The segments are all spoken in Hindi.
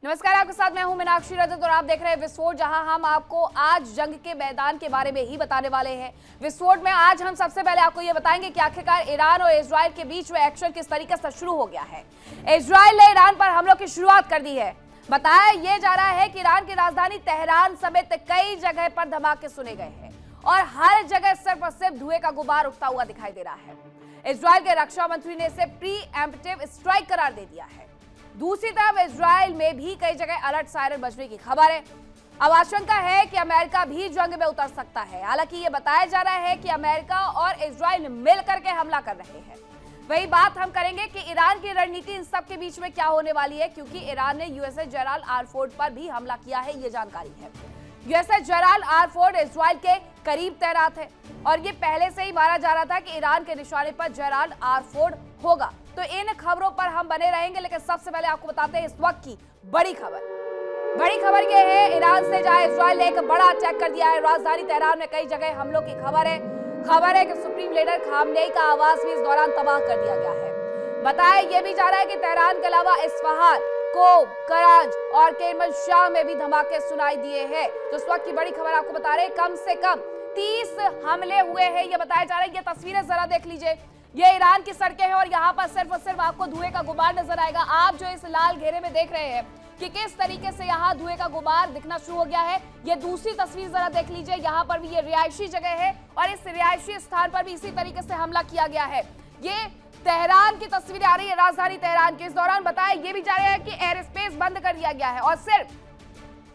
नमस्कार, आपके साथ मैं हूं मीनाक्षी रजत और आप देख रहे हैं विस्फोट, जहां हम आपको आज जंग के मैदान के बारे में ही बताने वाले हैं। विस्फोट में आज हम सबसे पहले आपको ये बताएंगे कि आखिरकार ईरान और इजराइल के बीच में एक्शन किस तरीके से शुरू हो गया है। इजराइल ने ईरान पर हमलों की शुरुआत कर दी है। बताया ये जा रहा है कि ईरान की राजधानी तेहरान समेत कई जगह पर धमाके सुने गए हैं और हर जगह सिर्फ और सिर्फ धुएं का गुबार उठता हुआ दिखाई दे रहा है। इजराइल के रक्षा मंत्री ने इसे प्री एम्प्टिव स्ट्राइक करार दे दिया है। दूसरी तरफ इजराइल में भी कई जगह अलर्ट सायरन बजने की खबर है। अब आशंका है कि अमेरिका भी जंग में उतर सकता है। हालांकि ये बताया जा रहा है कि अमेरिका और इजराइल मिल करके हमला कर रहे हैं। वही बात हम करेंगे कि ईरान की रणनीति इन सब के बीच में क्या होने वाली है, क्योंकि ईरान ने यूएसएस जेराल्ड आर फोर्ड पर भी हमला किया है, ये जानकारी है। USS Gerald R Ford Israel के करीब तैनात है और ये पहले से ही माना जा रहा था कि ईरान के निशाने पर जेराल्ड आर फोर्ड होगा। तो इन खबरों पर हम बने रहेंगे, लेकिन सबसे पहले आपको बताते हैं इस वक्त की बड़ी खबर। बड़ी खबर यह है, ईरान से जहां इजराइल ने एक बड़ा अटैक कर दिया है। राजधानी तेहरान में कई जगह हमलों की खबर है कि सुप्रीम लीडर खामनेई का आवास भी इस दौरान तबाह कर दिया गया है। बताया यह भी जा रहा है कि तेहरान के अलावा इस्फहान, कोम, करांच और केरमनशाह में भी धमाके सुनाई दिए हैं। तो इस वक्त की बड़ी खबर आपको बता रहे हैं, कम से कम 30 हमले हुए हैं, ये बताया जा रहा है। ये तस्वीरें जरा देख लीजिए, ये ईरान की सड़कें हैं और यहाँ पर सिर्फ और सिर्फ आपको धुएं का गुबार नजर आएगा। आप जो इस लाल घेरे में देख रहे हैं कि किस तरीके से यहाँ धुएं का गुबार दिखना शुरू हो गया है। ये दूसरी तस्वीर जरा देख लीजिए, यहाँ पर भी ये रिहायशी जगह है और इस रिहायशी स्थान पर भी इसी तरीके से हमला किया गया है। ये तेहरान की तस्वीरें आ रही है, राजधानी तेहरान की। इस दौरान बताया ये भी जा रहा है कि एयर स्पेस बंद कर दिया गया है और सिर्फ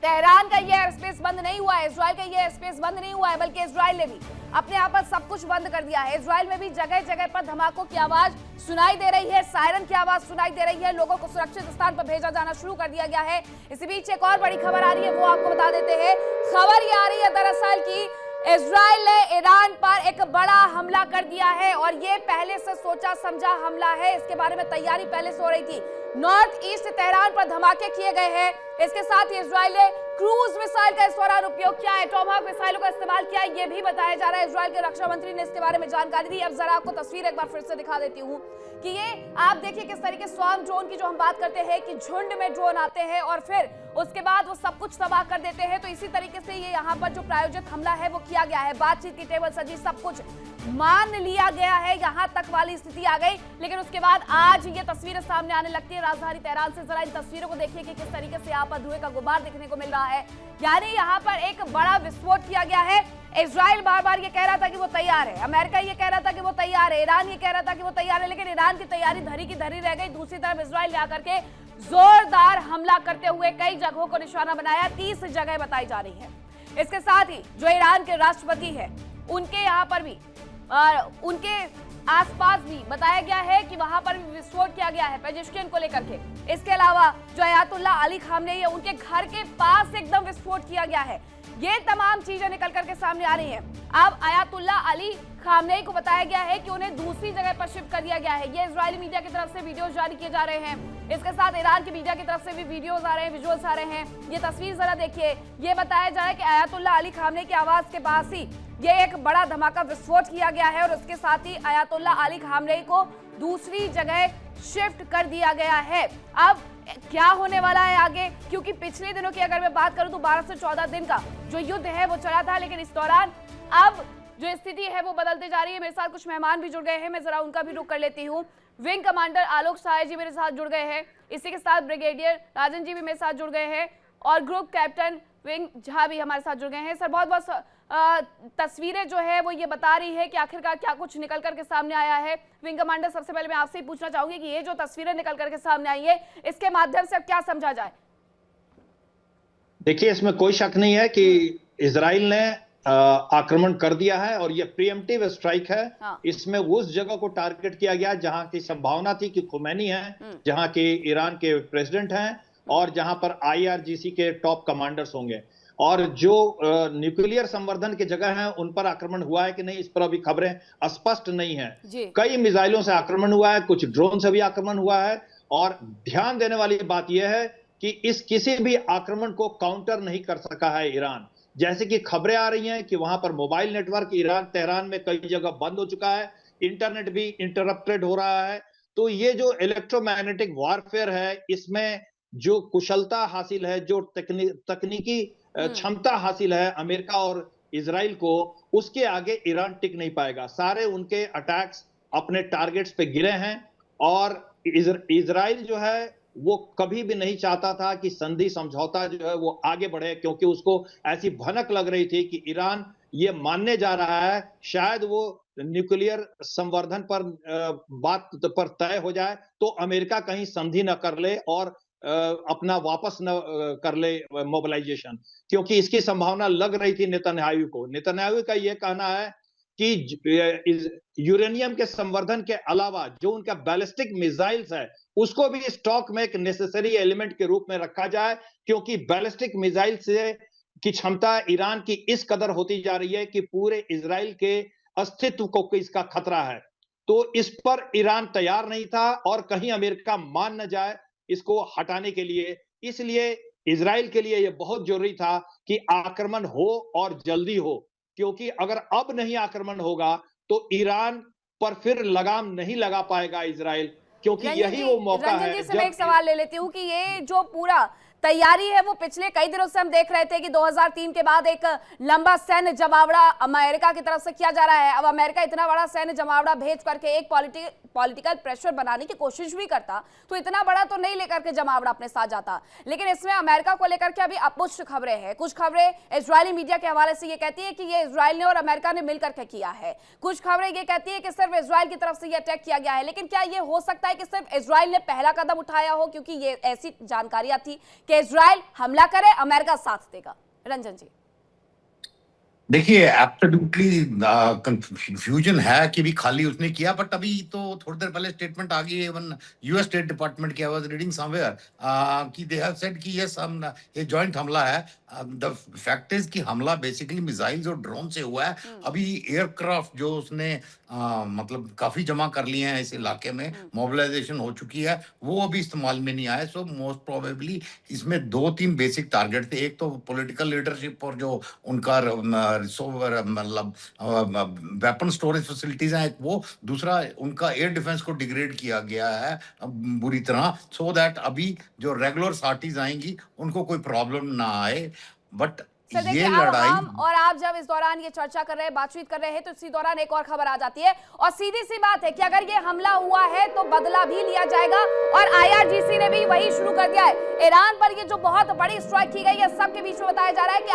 तेहरान का ये एयर स्पेस बंद नहीं हुआ है, इजराइल का ये एयर स्पेस बंद नहीं हुआ है, बल्कि इजराइल ने भी अपने यहाँ पर सब कुछ बंद कर दिया है। इजराइल में भी जगह जगह पर धमाकों की आवाज सुनाई दे रही है, सायरन की आवाज सुनाई दे रही है। लोगों को सुरक्षित स्थान पर भेजा जाना शुरू कर दिया गया है। इसी बीच एक और बड़ी खबर आ रही है, वो आपको बता देते हैं। खबर ये आ रही है दरअसल कि इजराइल ने ईरान पर एक बड़ा हमला कर दिया है और ये पहले से सोचा समझा हमला है। इसके बारे में तैयारी पहले से हो रही थी। नॉर्थ ईस्ट तेहरान पर धमाके किए गए हैं। इसके साथ ही इजराइल ने क्रूज मिसाइल का इस दौरान उपयोग किया है, टॉमहॉक मिसाइलों का इस्तेमाल किया है, ये भी बताया जा रहा है। इजराइल के रक्षा मंत्री ने इसके बारे में जानकारी दी। अब जरा आपको तस्वीर एक बार फिर से दिखा देती हूँ कि ये आप देखिए किस तरीके स्वार्म ड्रोन की जो हम बात करते हैं कि झुंड में ड्रोन आते हैं और फिर उसके बाद वो सब कुछ तबाह कर देते हैं। तो इसी तरीके से ये यहाँ पर जो प्रायोजित हमला है वो किया गया है। बातचीत की टेबल सजी, सब कुछ मान लिया गया है, यहाँ तक वाली स्थिति आ गई। लेकिन उसके बाद आज ये तस्वीरें सामने आने लगती है राजधानी तेहरान से। जरा इन तस्वीरों को देखिए कि किस तरीके से यहाँ पर धुएं का गुबार देखने को मिल रहा है। यानी यहाँ पर एक बड़ा विस्फोट किया गया है। इजराइल बार बार ये कह रहा था कि वो तैयार है, अमेरिका ये कह रहा था कि वो तैयार है, ईरान ये कह रहा था कि वो तैयार है, लेकिन ईरान की तैयारी धरी की धरी रह गई। दूसरी तरफ इजराइल ने आकर के जोरदार हमला करते हुए कई जगहों को निशाना बनाया, 30 जगह बताई जा रही है। इसके साथ ही जो ईरान के राष्ट्रपति है उनके यहाँ पर भी उनके आसपास भी बताया गया है कि वहां पर भी विस्फोट किया गया है पेजेश्किन को लेकर के। इसके अलावा जो अयातुल्ला अली खामनेई है उनके घर के पास एकदम विस्फोट किया गया है। ये तमाम चीजें निकल करके सामने आ रही हैं। अब अयातुल्ला अली खामनेई को बताया गया है कि उन्हें दूसरी जगह पर शिफ्ट कर दिया गया है। ये इजरायली मीडिया की तरफ से वीडियोस जारी किए जा रहे हैं। इसके साथ ईरान की मीडिया की तरफ से भी वीडियोस आ रहे हैं, विजुअल्स आ रहे हैं। ये तस्वीर जरा देखिए, ये बताया जा रहा है कि अयातुल्ला अली खामनेई के आवास के पास ही ये एक बड़ा धमाका विस्फोट किया गया है और उसके साथ ही अयातुल्ला अली खामनेई को दूसरी जगह शिफ्ट कर दिया गया है। अब क्या होने वाला है आगे, क्योंकि पिछले दिनों की अगर मैं बात करूं तो 12 से 14 दिन का जो युद्ध है वो चला था, लेकिन इस दौरान अब जो स्थिति है वो बदलते जा रही है। मेरे साथ कुछ मेहमान भी जुड़ गए हैं, मैं जरा उनका भी रुख कर लेती हूँ। विंग कमांडर आलोक सहाय जी मेरे साथ जुड़ गए हैं, इसी के साथ ब्रिगेडियर राजन जी भी मेरे साथ जुड़ गए हैं और ग्रुप कैप्टन विंग झा भी हमारे साथ जुड़ गए हैं। सर बहुत बहुत तस्वीरें जो है वो ये बता रही है कि आखिरकार क्या कुछ निकल करके सामने आया है। विंग कमांडर, सबसे पहले मैं आपसे ही पूछना चाहूंगी कि ये जो तस्वीरें निकल करके सामने आई है इसके माध्यम से अब क्या समझा जाए? देखिए, इसमें कोई शक नहीं है कि इजराइल ने आक्रमण कर दिया है और ये प्रीएम्प्टिव स्ट्राइक है। हाँ। इसमें उस जगह को टारगेट किया गया जहां की संभावना थी कि खुमैनी है, जहां के ईरान के प्रेसिडेंट हैं और जहां पर आईआरजीसी के टॉप कमांडर्स होंगे। और जो न्यूक्लियर संवर्धन की जगह है उन पर आक्रमण हुआ है कि नहीं, इस पर अभी खबरें स्पष्ट नहीं है। कई मिसाइलों से आक्रमण हुआ है, कुछ ड्रोन से भी आक्रमण हुआ है। और ध्यान देने वाली बात यह है कि इस किसी भी आक्रमण को काउंटर नहीं कर सका है ईरान। जैसे कि खबरें आ रही हैं कि वहां पर मोबाइल नेटवर्क ईरान तेहरान में कई जगह बंद हो चुका है, इंटरनेट भी इंटरप्टेड हो रहा है। तो ये जो इलेक्ट्रोमैग्नेटिक वॉरफेयर है, इसमें जो कुशलता हासिल है, जो तकनीकी क्षमता हासिल है अमेरिका और इजराइल को, उसके आगे ईरान टिक नहीं पाएगा। सारे उनके अटैक्स अपने टारगेट्स पे गिरे हैं और इजराइल जो है वो कभी भी नहीं चाहता था कि संधि समझौता जो है वो आगे बढ़े, क्योंकि उसको ऐसी भनक लग रही थी कि ईरान ये मानने जा रहा है शायद वो न्यूक्लियर संवर्धन पर बात पर तय हो जाए तो अमेरिका कहीं संधि न कर ले और अपना वापस न कर ले मोबिलाइजेशन, क्योंकि इसकी संभावना लग रही थी नेतन्याहू को। नेतन्याहू का यह कहना है कि यूरेनियम के संवर्धन के अलावा जो उनका बैलिस्टिक मिसाइल्स है उसको भी स्टॉक में एक नेसेसरी एलिमेंट के रूप में रखा जाए, क्योंकि बैलिस्टिक मिसाइल से की क्षमता ईरान की इस कदर होती जा रही है कि पूरे इजराइल के अस्तित्व को इसका खतरा है। तो इस पर ईरान तैयार नहीं था और कहीं अमेरिका मान न जाए इसको हटाने के लिए, इसलिए इजराइल के लिए यह बहुत जरूरी था कि आक्रमण हो और जल्दी हो, क्योंकि अगर अब नहीं आक्रमण होगा तो ईरान पर फिर लगाम नहीं लगा पाएगा इजराइल, क्योंकि यही वो मौका है। रंजन जी से मैं एक सवाल ले लेती हूँ कि ये जो पूरा तैयारी है वो पिछले कई दिनों से हम देख रहे थे कि 2003 के बाद एक लंबा सैन्य जमावड़ा अमेरिका की तरफ से किया जा रहा है। अब अमेरिका इतना बड़ा सैन्य जमावड़ा भेज करके एक पॉलिटिकल प्रेशर बनाने की कोशिश भी करता तो इतना बड़ा तो नहीं लेकर के जमावड़ा अपने साथ जाता, लेकिन इसमें अमेरिका को लेकर के अभी अपुष्ट खबरें हैं। कुछ खबरें इजरायली मीडिया के हवाले से ये कहती है कि ये इजराइल ने और अमेरिका ने मिलकर के किया है, कुछ खबरें ये कहती है कि सिर्फ इजराइल की तरफ से ये अटैक किया गया है। लेकिन क्या ये हो सकता है कि सिर्फ इजराइल ने पहला कदम उठाया हो, क्योंकि ये ऐसी जानकारियां थी कि इजराइल हमला करे अमेरिका साथ देगा? रंजन जी देखिए, एब्सोल्युटली कंफ्यूजन है कि भी खाली उसने किया, बट अभी तो थोड़ी देर पहले स्टेटमेंट आ गई है इवन यूएस स्टेट डिपार्टमेंट की। आई वाज रीडिंग समवेयर कि दे हैव सेड कि यस हम ये जॉइंट हमला है। द फैक्ट इज कि हमला बेसिकली मिसाइल्स और ड्रोन से हुआ है। अभी एयरक्राफ्ट जो उसने मतलब काफी जमा कर लिए हैं इस इलाके में, मोबिलाइजेशन हो चुकी है, वो अभी इस्तेमाल में नहीं आए। सो मोस्ट प्रोबेबली इसमें 2-3 बेसिक टारगेट थे। एक तो पॉलिटिकल लीडरशिप और जो उनका मतलब वेपन स्टोरेज फैसिलिटीज हैं वो, दूसरा उनका एयर डिफेंस को डिग्रेड किया गया है बुरी तरह, सो दैट अभी जो रेगुलर पार्टीज आएंगी उनको कोई प्रॉब्लम ना आए। बट ये लड़ाई हम और आप जब इस दौरान ये चर्चा कर रहे हैं, बातचीत कर रहे हैं, तो इसी दौरान एक और खबर आ जाती है और सीधी सी बात है कि अगर ये हमला हुआ है तो बदला भी लिया जाएगा और आईआरजीसी ने भी वही शुरू कर दिया है। ईरान पर ये जो बहुत बड़ी स्ट्राइक की गई है सबके बीच में बताया जा रहा है कि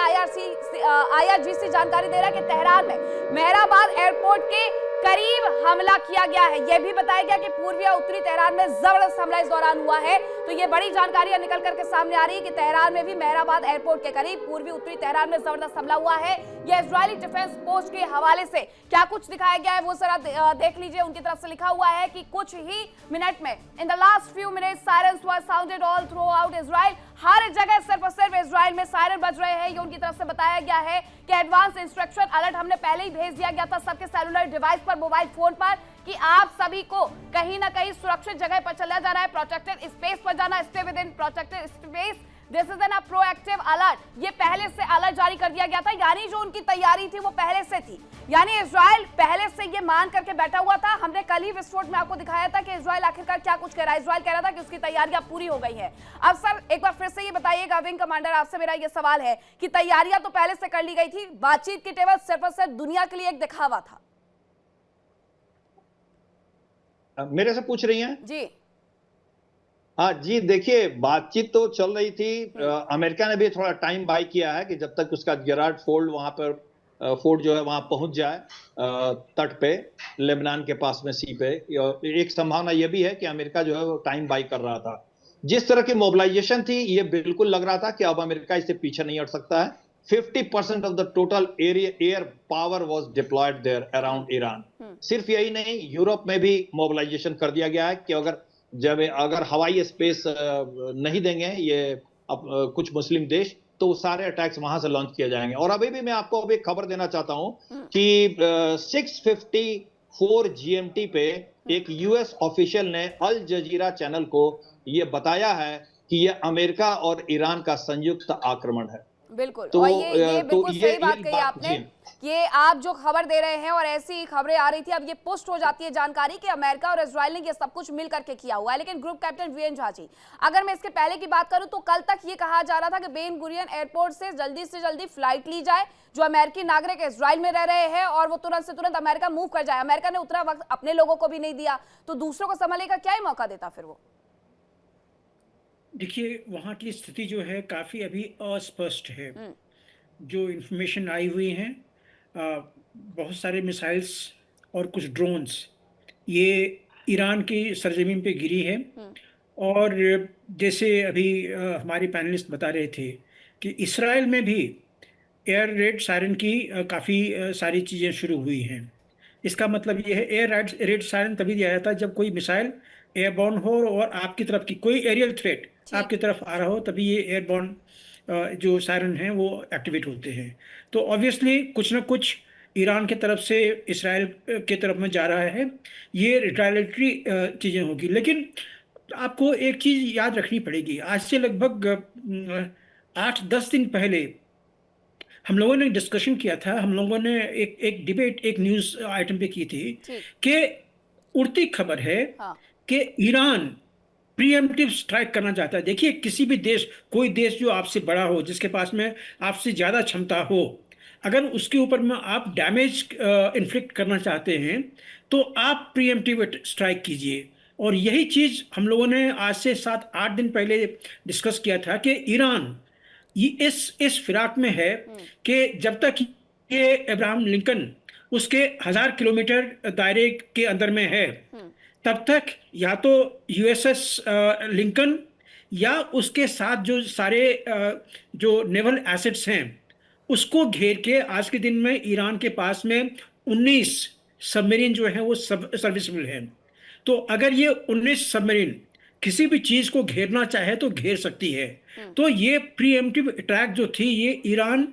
आईआरजीसी जानकारी दे रहा है कि तेहरान में मेहराबाद एयरपोर्ट के करीब हमला किया गया है। यह भी बताया गया कि पूर्वी और उत्तरी तेहरान में जबरदस्त हमला इस दौरान हुआ है। तो ये बड़ी जानकारियां निकल करके सामने आ रही है कि तेहरान में भी मेहराबाद एयरपोर्ट के करीब पूर्वी उत्तरी तेहरान में जबरदस्त हमला हुआ है। यह इजरायली डिफेंस पोस्ट के हवाले से क्या कुछ दिखाया गया है वो जरा देख लीजिए। उनकी तरफ से लिखा हुआ है कि कुछ ही मिनट में in the last few minutes sirens were sounded all throughout Israel. हर जगह सिर्फ और सिर्फ इजराइल में सायरन बज रहे हैं। ये उनकी तरफ से बताया गया है कि एडवांस इंस्ट्रक्शन अलर्ट हमने पहले ही भेज दिया गया था सबके सेलुलर डिवाइस पर, मोबाइल फोन पर, कि आप सभी को कहीं ना कहीं सुरक्षित जगह पर चला जाना है, प्रोटेक्टेड स्पेस पर जाना, stay with in protected space. This is an proactive alert. ये पहले से अलर्ट जारी कर दिया गया था, यानी जो उनकी तैयारी थी वो पहले से थी, यानी इजराइल पहले से ये मान करके बैठा हुआ था। हमने कल ही विस्फोट में आपको दिखाया था कि इजराइल आखिरकार क्या कुछ कह रहा है। इजराइल कह रहा था कि उसकी तैयारियां पूरी हो गई है। अब सर एक बार फिर से ये बताइएगा, विंग कमांडर, आपसे मेरा ये सवाल है कि तैयारियां तो पहले से कर ली गई थी, बातचीत की टेबल सिर्फ और सिर्फ दुनिया के लिए एक दिखावा था। मेरे से पूछ रही हैं जी? हाँ जी, देखिए बातचीत तो चल रही थी। अमेरिका ने भी थोड़ा टाइम बाय किया है कि जब तक उसका गेरार्ड फोर्ड वहां पर फोर्ड जो है वहां पहुंच जाए तट पे, लेबनान के पास में सी पे। एक संभावना यह भी है कि अमेरिका जो है वो टाइम बाय कर रहा था। जिस तरह की मोबिलाइजेशन थी ये बिल्कुल लग रहा था कि अब अमेरिका इससे पीछे नहीं हट सकता है। 50% of the total air power was deployed there around Iran. सिर्फ यही नहीं, यूरोप में भी मोबिलाइजेशन कर दिया गया है कि अगर हवाई स्पेस नहीं देंगे ये कुछ मुस्लिम देश तो सारे अटैक्स वहां से लॉन्च किए जाएंगे। और अभी भी मैं आपको अभी खबर देना चाहता हूं कि 6:54 GMT पे एक यूएस ऑफिशियल ने अल जजीरा चैनल को यह बताया है कि यह अमेरिका और ईरान का संयुक्त आक्रमण है। बिल्कुल। तो और ये तो बिल्कुल सही बात ये कही बात आपने। जी। ये आप जो खबर दे रहे हैं और ऐसी खबरें आ रही थी, अब ये पुष्ट हो जाती है जानकारी कि अमेरिका और इजराइल ने ये सब कुछ मिल करके किया हुआ है। लेकिन group captain VN Jha ji, अगर मैं इसके पहले की बात करूं तो कल तक ये कहा जा रहा था कि बेन गुरियन एयरपोर्ट से जल्दी फ्लाइट ली जाए, जो अमेरिकी नागरिक इजराइल में रह रहे हैं, और वो तुरंत से तुरंत अमेरिका मूव कर जाए। अमेरिका ने उतना वक्त अपने लोगों को भी नहीं दिया, तो दूसरों को संभालने का क्या ही मौका देता फिर वो? देखिए, वहाँ की स्थिति जो है काफ़ी अभी अस्पष्ट है। जो इन्फॉर्मेशन आई हुई हैं, बहुत सारे मिसाइल्स और कुछ ड्रोन्स ये ईरान की सरजमीन पे गिरी है। और जैसे अभी हमारे पैनलिस्ट बता रहे थे कि इसराइल में भी एयर रेड सायरन की काफ़ी सारी चीज़ें शुरू हुई हैं। इसका मतलब ये है, एयर रेड सायरन तभी दिया जाता है जब कोई मिसाइल एयरबॉर्न हो और आपकी तरफ की कोई एरियल थ्रेट आपकी तरफ आ रहा हो, तभी ये एयरबॉर्न जो सायरन हैं वो एक्टिवेट होते हैं। तो ऑब्वियसली कुछ ना कुछ ईरान की तरफ से इसराइल की तरफ में जा रहा है, ये रिटालिएटरी चीज़ें होगी। लेकिन आपको एक चीज़ याद रखनी पड़ेगी, आज से लगभग 8-10 दिन पहले हम लोगों ने डिस्कशन किया था, हम लोगों ने एक डिबेट एक न्यूज़ आइटम पे की थी कि उड़ती खबर है कि ईरान प्रीएम्प्टिव स्ट्राइक करना चाहता है। देखिए, किसी भी देश, कोई देश जो आपसे बड़ा हो, जिसके पास में आपसे ज़्यादा क्षमता हो, अगर उसके ऊपर में आप डैमेज इन्फ्लिक्ट करना चाहते हैं तो आप प्रीएम्प्टिव स्ट्राइक कीजिए। और यही चीज़ हम लोगों ने आज से 7-8 दिन पहले डिस्कस किया था कि ईरान इस फिराक में है कि जब तक ये अब्राहम लिंकन उसके 1000 किलोमीटर दायरे के अंदर में है, तब तक या तो यूएसएस लिंकन या उसके साथ जो सारे जो नेवल एसेट्स हैं उसको घेर के आज के दिन में ईरान के पास में 19 सबमरीन जो है वो सर्विसेबल है। तो अगर ये 19 सबमरीन किसी भी चीज को घेरना चाहे तो घेर सकती है। तो ये प्रीएम्प्टिव अटैक जो थी, ये ईरान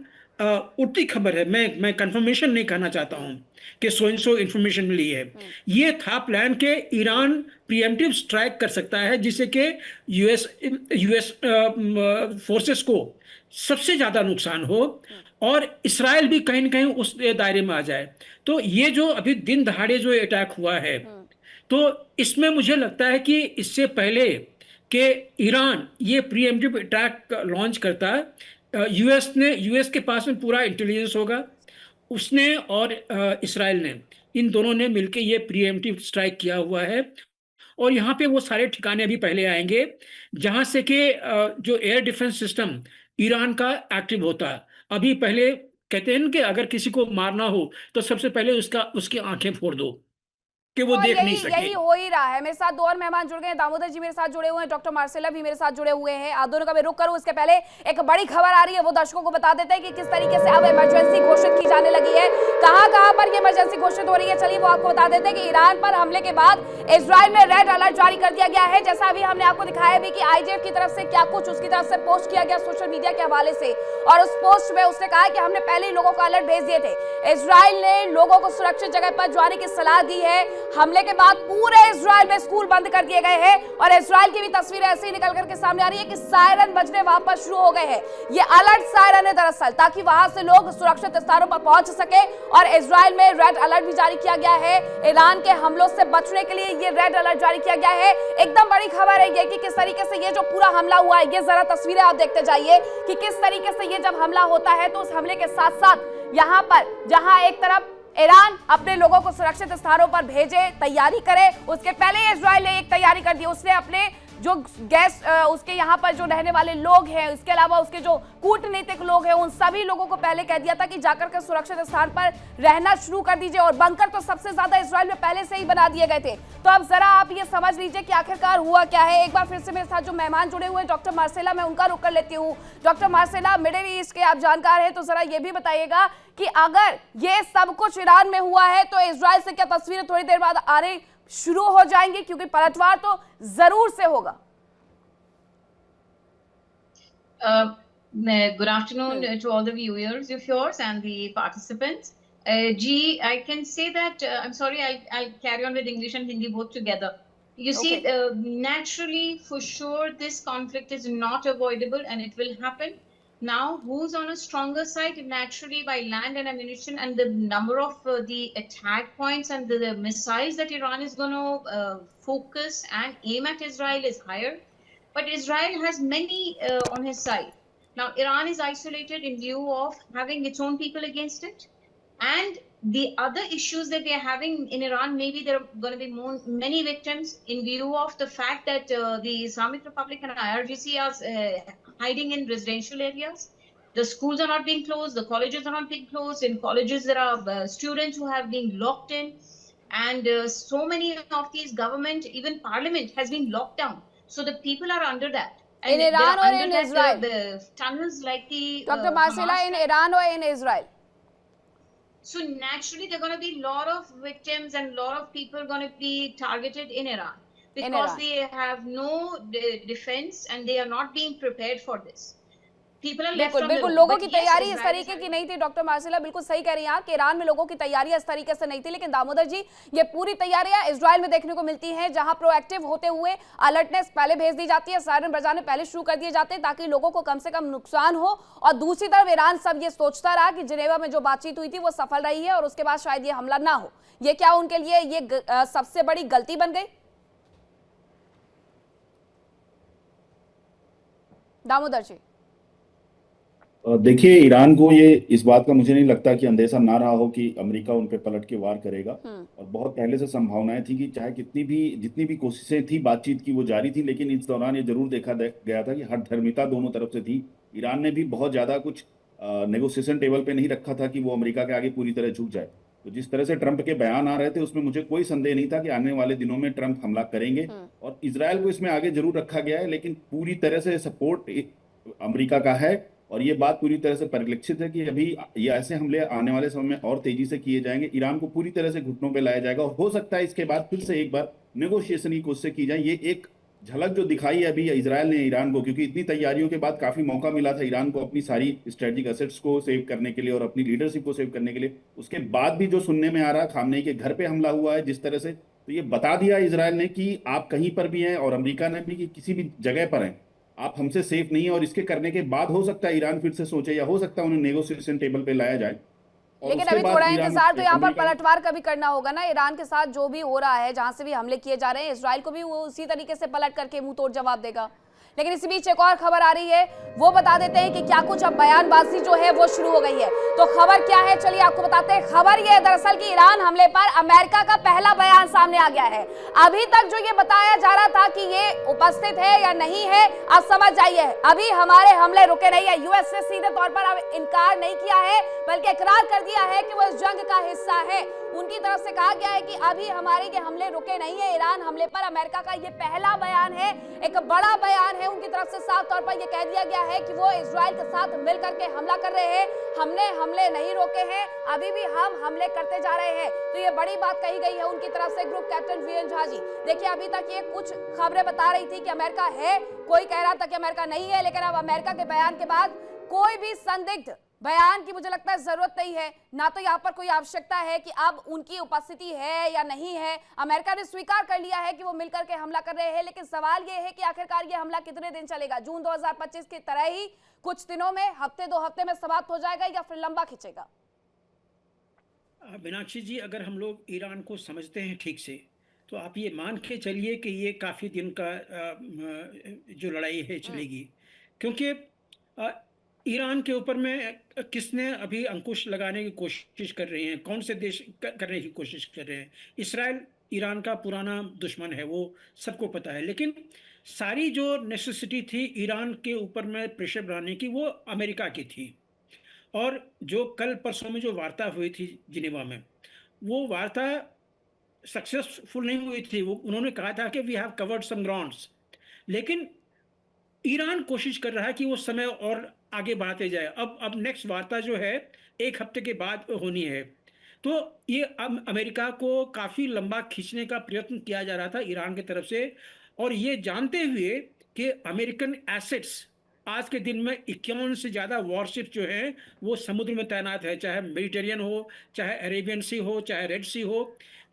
उड़ती खबर है, मैं कंफर्मेशन नहीं करना चाहता हूं कि सो इंफॉर्मेशन मिली है। ये था प्लान के ईरान प्रीएम्प्टिव स्ट्राइक कर सकता है जिससे कि यूएस फोर्सेस को सबसे ज्यादा नुकसान हो और इसराइल भी कहीं ना कहीं उस दायरे में आ जाए। तो ये जो अभी दिन दहाड़े जो अटैक हुआ है, तो इसमें मुझे लगता है कि इससे पहले कि ईरान ये प्रीएम्प्टिव अटैक लॉन्च करता है, यूएस के पास में पूरा इंटेलिजेंस होगा, उसने और इसराइल ने, इन दोनों ने मिलकर ये प्रीएम्प्टिव स्ट्राइक किया हुआ है। और यहाँ पे वो सारे ठिकाने अभी पहले आएंगे जहाँ से कि जो एयर डिफेंस सिस्टम ईरान का एक्टिव होता है। अभी पहले कहते हैं कि अगर किसी को मारना हो तो सबसे पहले उसकी आंखें फोड़ दो कि वो देख नहीं सके। यही हो ही रहा है। मेरे साथ दो और मेहमान जुड़ गए हैं, दामोदर जी मेरे साथ जुड़े हुए हैं, डॉक्टर मार्सेला भी मेरे साथ जुड़े हुए हैं। आप दोनों का मैं रुक करूं इसके पहले एक बड़ी खबर आ रही है, वो दर्शकों को बता देते हैं कि किस तरीके से अब इमरजेंसी घोषित की जाने लगी है। कहां पर ये इमरजेंसी घोषित हो रही है, चलिए वो आपको बता देते हैं कि ईरान पर हमले के बाद इजराइल में रेड अलर्ट जारी कर दिया गया है। जैसा अभी हमने आपको दिखाया भी कि आईजीएफ की तरफ से क्या कुछ उसकी तरफ से पोस्ट किया गया सोशल मीडिया के हवाले से, और उस पोस्ट में उसने कहा कि हमने पहले ही लोगों को अलर्ट भेज दिए थे। इजराइल ने लोगों को सुरक्षित जगह पर जाने की सलाह दी है। हमले के बाद पूरे इजराइल में स्कूल बंद कर दिए गए हैं और इजराइल की भी तस्वीरें ऐसे ही निकल करके सामने आ रही है कि सायरन बजने वापस शुरू हो गए हैं। ये अलर्ट सायरन है दरअसल, ताकि वहां से लोग सुरक्षित स्थानों पर पहुंच सके। और इजराइल में रेड अलर्ट भी जारी किया गया है। ईरान के हमलों से बचने के लिए ये रेड अलर्ट जारी किया गया है। एकदम बड़ी खबर है ये कि किस तरीके से ये जो पूरा हमला हुआ है, ये जरा तस्वीरें आप देखते जाइए कि किस तरीके से ये जब हमला होता है तो उस हमले के साथ साथ यहाँ पर जहां एक तरफ ईरान अपने लोगों को सुरक्षित स्थानों पर भेजे, तैयारी करे, उसके पहले इजराइल ने एक तैयारी कर दी। उसने अपने जो गैस उसके यहाँ पर जो रहने वाले लोग हैं, इसके अलावा उसके जो कूटनीतिक लोग हैं, उन सभी लोगों को पहले कह दिया था कि जाकर के सुरक्षित स्थान पर रहना शुरू कर दीजिए। और बंकर तो सबसे ज्यादा इजराइल में पहले से ही बना दिए गए थे। तो अब जरा आप ये समझ लीजिए कि आखिरकार हुआ क्या है। एक बार फिर से मेरे साथ जो मेहमान जुड़े हुए हैं, डॉक्टर मार्सेला, मैं उनका रुख कर लेती हूँ। डॉक्टर मार्सेला, मिडिल ईस्ट के आप जानकार हैं, तो जरा ये भी बताइएगा कि अगर ये सब कुछ ईरान में हुआ है तो इजराइल से क्या तस्वीरें थोड़ी देर बाद आने शुरू हो जाएंगी, क्योंकि पलटवार तो जरूर से होगा। Good afternoon to all the viewers of yours and the participants. I can say that I'm sorry, I'll carry on with English and Hindi both together. You see, naturally, for sure, this conflict is not avoidable and it will happen. Now, who's on a stronger side? Naturally, by land and ammunition, and the number of the attack points and the missiles that Iran is going to focus and aim at Israel is higher. But Israel has many on his side. Now, Iran is isolated in view of having its own people against it. And the other issues that they are having in Iran, maybe there are going to be many victims in view of the fact that the Islamic Republic and IRGC are hiding in residential areas. The schools are not being closed. The colleges are not being closed. In colleges, there are students who have been locked in. And so many of these government, even parliament has been locked down. So the people are under that. And In Iran they are or under in that, Israel? the tunnels like the Dr. Marcela, Hamas in type. Iran or in Israel? So naturally, there are going to be a lot of victims and a lot of people going to be targeted in Iran because Iran. they have no defense and they are not being prepared for this. People are left बिल्कुल on their बिल्कुल own. लोगों But की yes, तैयारी इस Israel is तरीके की having- नहीं थी। डॉक्टर मार्सेला बिल्कुल सही कह रही हैं आप कि ईरान में लोगों की तैयारी इस तरीके से नहीं थी, लेकिन दामोदर जी ये पूरी तैयारियां इजराइल में देखने को मिलती हैं, जहां प्रोएक्टिव होते हुए अलर्टनेस पहले भेज दी जाती है, सायरन बजाने पहले शुरू कर दिए जाते हैं ताकि लोगों को कम से कम नुकसान हो। और दूसरी तरफ ईरान सब ये सोचता रहा कि जिनेवा में जो बातचीत हुई थी वो सफल रही है और उसके बाद शायद ये हमला ना हो। ये क्या उनके लिए ये सबसे बड़ी गलती बन गई? दामोदर जी। देखिए, ईरान को ये इस बात का मुझे नहीं लगता कि अंदेशा ना रहा हो कि अमेरिका उन पे पलट के वार करेगा। और बहुत पहले से संभावनाएं थी कि चाहे जितनी भी कोशिशें थी बातचीत की वो जारी थी, लेकिन इस दौरान ये जरूर देखा गया था कि हठधर्मिता दोनों तरफ से थी। ईरान ने भी बहुत ज्यादा कुछ नेगोशिएशन टेबल पे नहीं रखा था कि वो अमेरिका के आगे पूरी तरह झुक जाए। तो जिस तरह से ट्रंप के बयान आ रहे थे उसमें मुझे कोई संदेह नहीं था कि आने वाले दिनों में ट्रंप हमला करेंगे। और इजरायल को इसमें आगे जरूर रखा गया है, लेकिन पूरी तरह से सपोर्ट अमेरिका का है। और ये बात पूरी तरह से परिलक्षित है कि अभी ये ऐसे हमले आने वाले समय में और तेजी से किए जाएंगे। ईरान को पूरी तरह से घुटनों पे लाया जाएगा और हो सकता है इसके बाद फिर से एक बार नेगोशिएशन की कोशिश की जाए। ये एक झलक जो दिखाई है अभी इजरायल ने ईरान को, क्योंकि इतनी तैयारियों के बाद काफी मौका मिला था ईरान को अपनी सारी स्ट्रेटेजिक एसेट्स को सेव करने के लिए और अपनी लीडरशिप को सेव करने के लिए। उसके बाद भी जो सुनने में आ रहा है खामनेई के घर पे हमला हुआ है जिस तरह से, तो ये बता दिया इजरायल ने कि आप कहीं पर भी हैं और अमेरिका ने भी कि किसी भी जगह पर हैं, आप हमसे सेफ नहीं है। और इसके करने के बाद हो सकता है ईरान फिर से सोचे या हो सकता है उन्हें नेगोशिएशन टेबल पे लाया जाए। लेकिन अभी थोड़ा इंतजार तो यहाँ पर पलटवार का भी करना होगा ना। ईरान के साथ जो भी हो रहा है, जहां से भी हमले किए जा रहे हैं, इजराइल को भी वो उसी तरीके से पलट करके मुंह तोड़ जवाब देगा। लेकिन इसी बीच एक और खबर आ रही है, वो बता देते हैं कि क्या कुछ अब बयानबाजी जो है वो शुरू हो गई है। तो खबर क्या है, चलिए आपको बताते हैं। खबर ये है दरअसल कि ईरान हमले पर अमेरिका का पहला बयान सामने आ गया है। अभी तक जो ये बताया जा रहा था कि ये उपस्थित है या नहीं है, आप समझ जाइए, अभी हमारे हमले रुके नहीं है। यूएस ने सीधे तौर पर अब इनकार नहीं किया है, बल्कि इकरार कर दिया है कि वो इस जंग का हिस्सा है। उनकी तरफ से कहा गया है कि अभी हमारे ये हमले रुके नहीं है। ईरान हमले पर अमेरिका का ये पहला बयान है, एक बड़ा बयान है। उनकी तरफ से साफ तौर पर यह कह दिया गया है कि वो इजराइल के साथ मिलकर के हमला कर रहे हैं, हमने हमले नहीं रोके हैं, अभी भी हम हमले करते जा रहे हैं। तो ये बड़ी बात कही गई है उनकी तरफ से। Group captain VN Jha ji, देखिए अभी तक ये कुछ खबरें बता रही थी कि अमेरिका है, कोई कह रहा था कि अमेरिका नहीं है, लेकिन अब अमेरिका के बयान के बाद कोई भी संदिग्ध बयान की मुझे लगता है जरूरत नहीं है, ना तो यहाँ पर कोई आवश्यकता है कि अब उनकी उपस्थिति है या नहीं है। अमेरिका ने स्वीकार कर लिया है कि वो मिलकर के हमला कर रहे हैं, लेकिन सवाल ये है कि आखिरकार ये हमला कितने दिन चलेगा। जून 2025 की तरह ही कुछ दिनों में, हफ्ते 2 हफ्ते में समाप्त हो जाएगा या फिर लंबा खिंचेगा? मीनाक्षी जी, अगर हम लोग ईरान को समझते हैं ठीक से, तो आप ये मान के चलिए कि ये काफ़ी दिन का जो लड़ाई है चलेगी। क्योंकि ईरान के ऊपर में किसने अभी अंकुश लगाने की कोशिश कर रहे हैं, कौन से देश करने की कोशिश कर रहे हैं? इसराइल ईरान का पुराना दुश्मन है, वो सबको पता है। लेकिन सारी जो नेसेसिटी थी ईरान के ऊपर में प्रेशर बनाने की, वो अमेरिका की थी। और जो कल परसों में जो वार्ता हुई थी जिनेवा में, वो वार्ता सक्सेसफुल नहीं हुई थी। वो उन्होंने कहा था कि we have covered some grounds, लेकिन ईरान कोशिश कर रहा है कि वो समय और आगे बढ़ाते जाए। अब नेक्स्ट वार्ता जो है 1 हफ्ते के बाद होनी है। तो ये अमेरिका को काफ़ी लंबा खींचने का प्रयत्न किया जा रहा था ईरान की तरफ से, और ये जानते हुए कि अमेरिकन एसेट्स आज के दिन में 51 से ज़्यादा वॉरशिप जो हैं वो समुद्र में तैनात है, चाहे मेडिटेरियन हो, चाहे अरेबियन सी हो, चाहे रेड सी हो।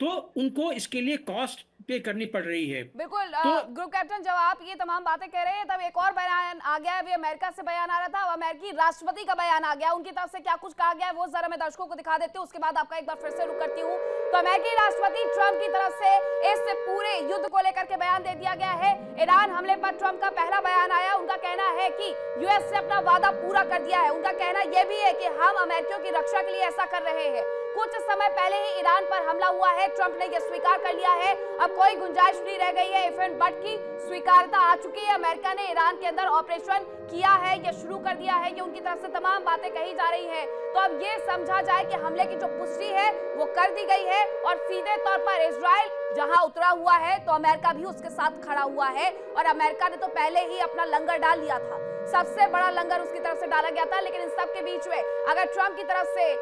तो उनको इसके लिए कॉस्ट पे करनी पड़ रही है। बिल्कुल तो ग्रुप कैप्टन, जब आप ये तमाम बातें कह रहे हैं तब एक और बयान आ गया है, वो अमेरिका से बयान आ रहा था, अब अमेरिकी राष्ट्रपति का बयान आ गया, उनकी तरफ से क्या कुछ कहा गया है वो जरा मैं दर्शकों को दिखा देती हूँ, उसके बाद आपका एक बार फिर से रुक करती हूँ। तो अमेरिकी राष्ट्रपति ट्रंप की तरफ से इस पूरे युद्ध को लेकर के बयान दे दिया गया है। ईरान हमले पर ट्रंप का पहला बयान आया, उनका कहना है कि यूएस ने अपना वादा पूरा कर दिया है। उनका कहना यह भी है कि हम अमेरिकियों की रक्षा के लिए ऐसा कर रहे हैं। कुछ समय पहले ही ईरान पर हमला हुआ है, ट्रंप ने यह स्वीकार कर लिया है, अब कोई गुंजाइश नहीं रह गई है। इफ एंड बट की स्वीकार्यता आ चुकी है, अमेरिका ने ईरान के अंदर ऑपरेशन किया है, यह शुरू कर दिया है, ये उनकी तरफ से तमाम बातें कही जा रही हैं। तो अब ये समझा जाए कि हमले की जो पुष्टि है वो कर दी गई है और सीधे तौर पर इजराइल जहां उतरा हुआ है तो अमेरिका भी उसके साथ खड़ा हुआ है, और अमेरिका ने तो पहले ही अपना लंगर डाल लिया था, सबसे बड़ा लंगर उसकी तरफ से डाला गया था। लेकिन इन सब के बीच में अगर ट्रंप की तरफ से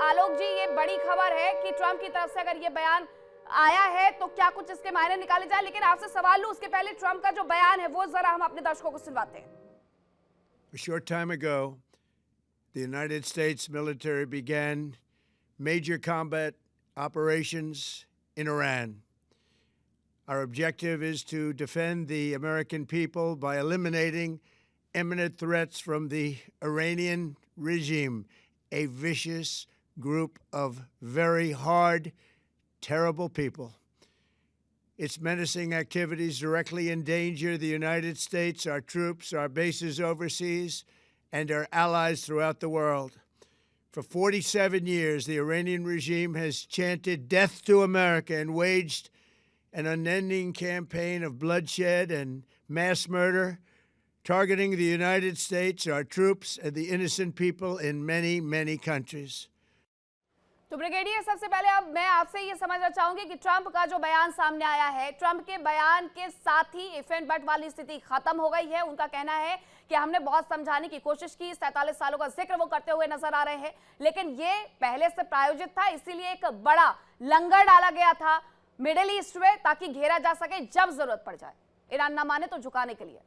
आलोक जी, ये बड़ी खबर है कि ट्रंप की तरफ से अगर ये बयान आया है तो क्या कुछ इसके मायने निकाले जाए, लेकिन आपसे सवाल लूं उसके पहले ट्रंप का जो बयान है वो जरा हम अपने दर्शकों को सुनवाते हैं। A short time ago, the United States military began major combat operations in Iran. Our objective is to defend the American people by eliminating imminent threats from the Iranian regime, a vicious group of very hard, terrible people. Its menacing activities directly endanger the United States, our troops, our bases overseas, and our allies throughout the world. For 47 years, the Iranian regime has chanted death to America and waged an unending campaign of bloodshed and mass murder, targeting the United States, our troops, and the innocent people in many, many countries. तो ब्रिगेडियर, सबसे पहले अब मैं आपसे ये समझना चाहूंगी कि ट्रंप का जो बयान सामने आया है, ट्रंप के बयान के साथ ही इफ एंड बट वाली स्थिति खत्म हो गई है। उनका कहना है कि हमने बहुत समझाने की कोशिश की, 47 सालों का जिक्र वो करते हुए नजर आ रहे हैं, लेकिन ये पहले से प्रायोजित था, इसीलिए एक बड़ा लंगर डाला गया था मिडिल ईस्ट में ताकि घेरा जा सके जब जरूरत पड़ जाए, ईरान ना माने तो झुकाने के लिए।